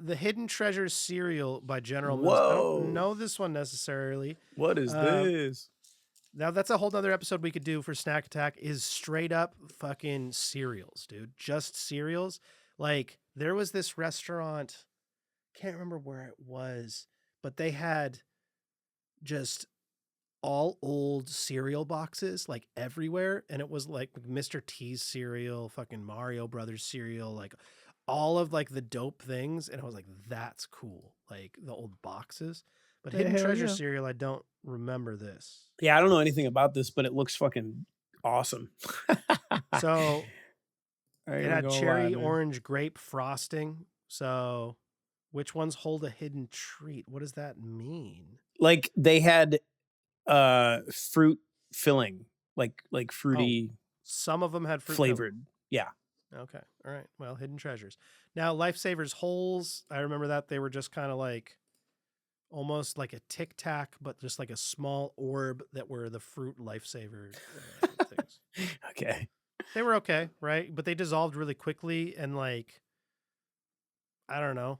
The Hidden Treasures cereal by General Mills. I Whoa. don't know this one necessarily. What is this? Now, that's a whole nother episode we could do for Snack Attack, is straight up fucking cereals, dude. Just cereals. Like, there was this restaurant, can't remember where it was, but they had just all old cereal boxes, like, everywhere. And it was like Mr. T's cereal, fucking Mario Brothers cereal, like all of like the dope things. And I was like, that's cool. Like the old boxes. But Yeah, Hidden hell Treasure yeah. cereal, I don't remember this. Yeah, I don't know anything about this, but it looks fucking awesome. So I ain't it had gonna lie, cherry, man. orange, grape frosting. So which ones hold a hidden treat? What does that mean? Like they had fruit filling, like fruity Some of them had fruit flavored. Yeah. filling. Okay. All right. Well, hidden treasures. Now, Lifesavers holes. I remember that they were just kind of like almost like a Tic Tac, but just like a small orb that were the fruit Lifesaver things. Okay. They were okay, right? But they dissolved really quickly and like, I don't know.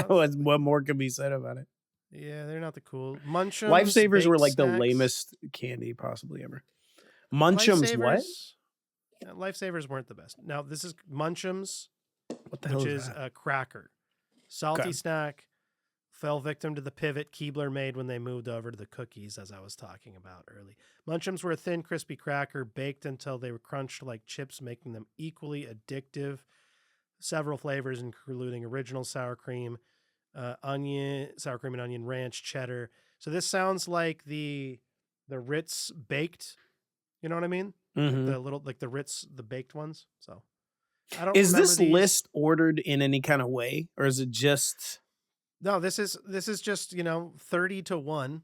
What more can be said about it? Yeah, they're not the cool. Munchums. Lifesavers were baked like the snacks. lamest candy possibly ever. Munchums, what? Lifesavers- yeah, Lifesavers weren't the best. Now, this is Munchums, What the hell which is is that? a cracker. Salty Okay. snack, fell victim to the pivot Keebler made when they moved over to the cookies, as I was talking about early. Munchums were a thin, crispy cracker baked until they were crunched like chips, making them equally addictive. Several flavors, including original sour cream, sour cream and onion, ranch, cheddar. So this sounds like the Ritz baked. You know what I mean? Mm-hmm. The little, like the Ritz, the baked ones. So I don't. Is remember this these. list ordered in any kind of way, or is it just? No, this is just 30-1,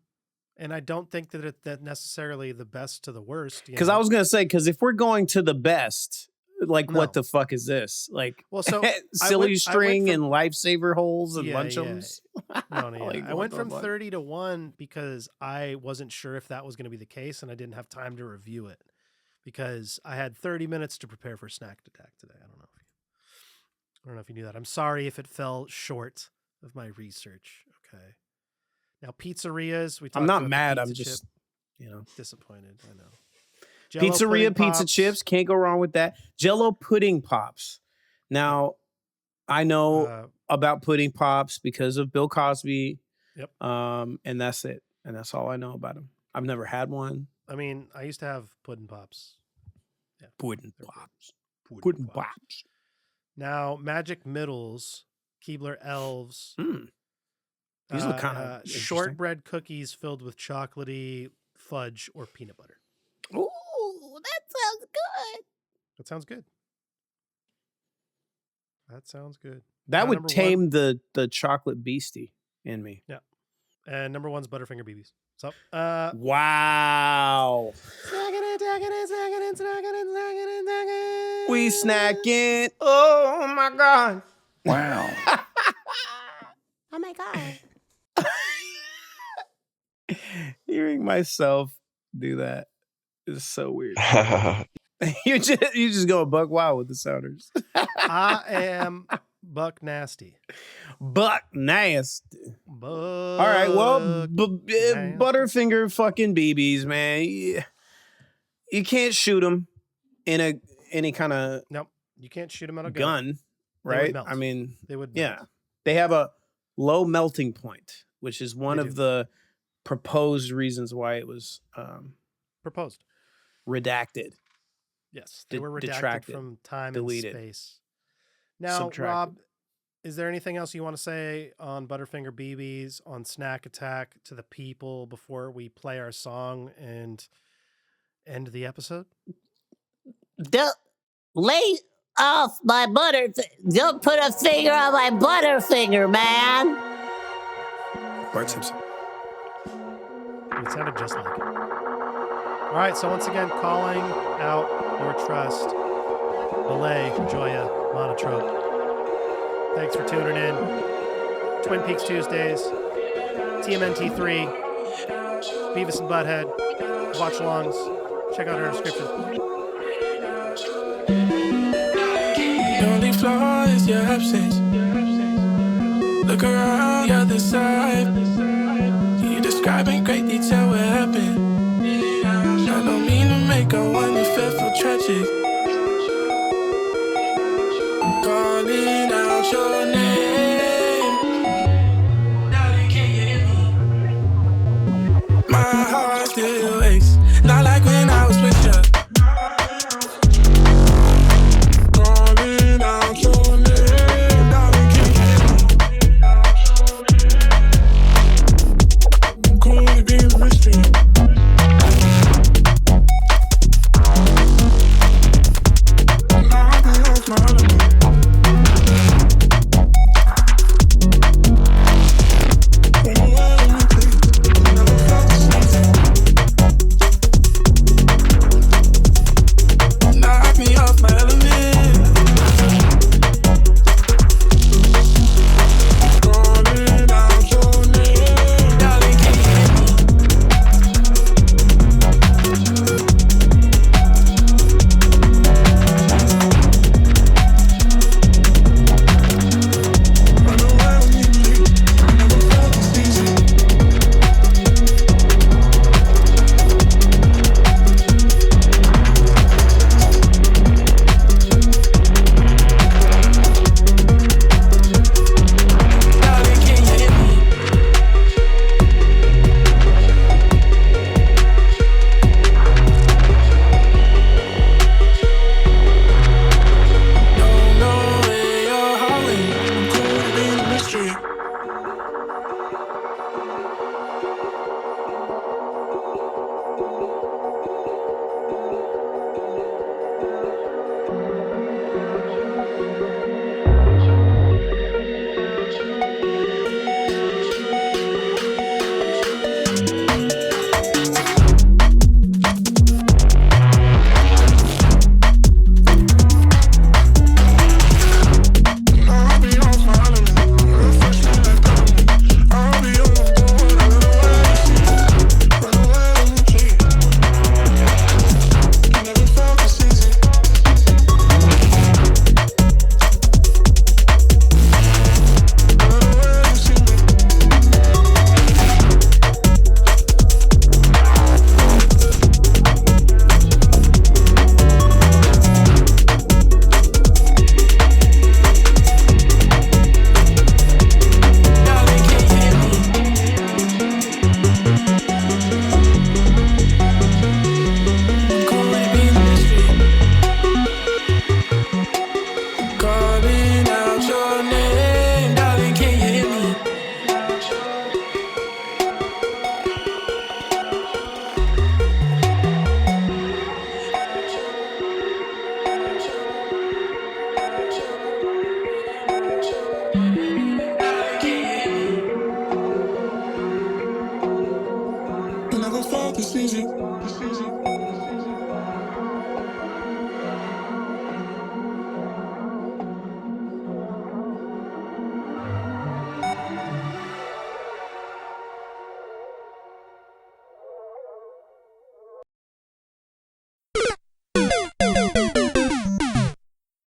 and I don't think that necessarily the best to the worst. Because I was gonna say, because if we're going to the best, like No. what the fuck is this? Like, Well, so silly I went string from- and lifesaver holes and Yeah, lunchums. No, Like, I what went the from fuck? 30-1 because I wasn't sure if that was going to be the case, and I didn't have time to review it because I had 30 minutes to prepare for Snack Attack today. I don't know if you knew that. I'm sorry if it fell short of my research. Okay. Now pizzerias. We. I'm talked not about the mad. I'm pizza just, chip. Disappointed. I know. Jell-O Pizzeria pudding pizza pops. chips, can't go wrong with that. Jell-O pudding pops. Now, I know about pudding pops because of Bill Cosby. Yep. And that's it. And that's all I know about them. I've never had one. I mean, I used to have pudding pops. Yeah. Pudding pops. Pudding Pudding pops. pops. Now, Magic Middles, Keebler Elves. These look kind of interesting. shortbread cookies filled with chocolatey fudge or peanut butter. Ooh, that sounds good. That sounds good. That sounds good. That Now, would number tame one- the chocolate beastie in me. Yeah. And number one's Butterfinger BBs. So, Wow. We snacking. Oh my God. Wow. Oh my God. Hearing myself do that is so weird. you just go buck wild with the sounders. I am Buck Nasty. Buck nasty. Buck All right, well, nasty. Butterfinger fucking BBs, man. You can't shoot them in any kind of Nope. You can't shoot them out of gun, They would right? melt. I mean, They would yeah. melt. They have a low melting point, which is one They of do. the proposed reasons why it was Proposed. redacted. Yes. They were redacted detracted, from time deleted, and space. Now, subtracted. Rob, is there anything else you want to say on Butterfinger BBs, on Snack Attack to the people before we play our song and end the episode? Don't lay off my butter. Don't put a finger on my Butterfinger, man. Bart Simpson. It sounded just like it. All right, so once again, calling out your trust. Belay, Joya, Monotrope. Thanks for tuning in. Twin Peaks Tuesdays, TMNT3, Beavis and Butthead, watch alongs. Check out our description. The only flaw is your absence. Look around the other side. You describe in great detail what happened. I don't mean to make a one if it feel tragic. Calling out your name.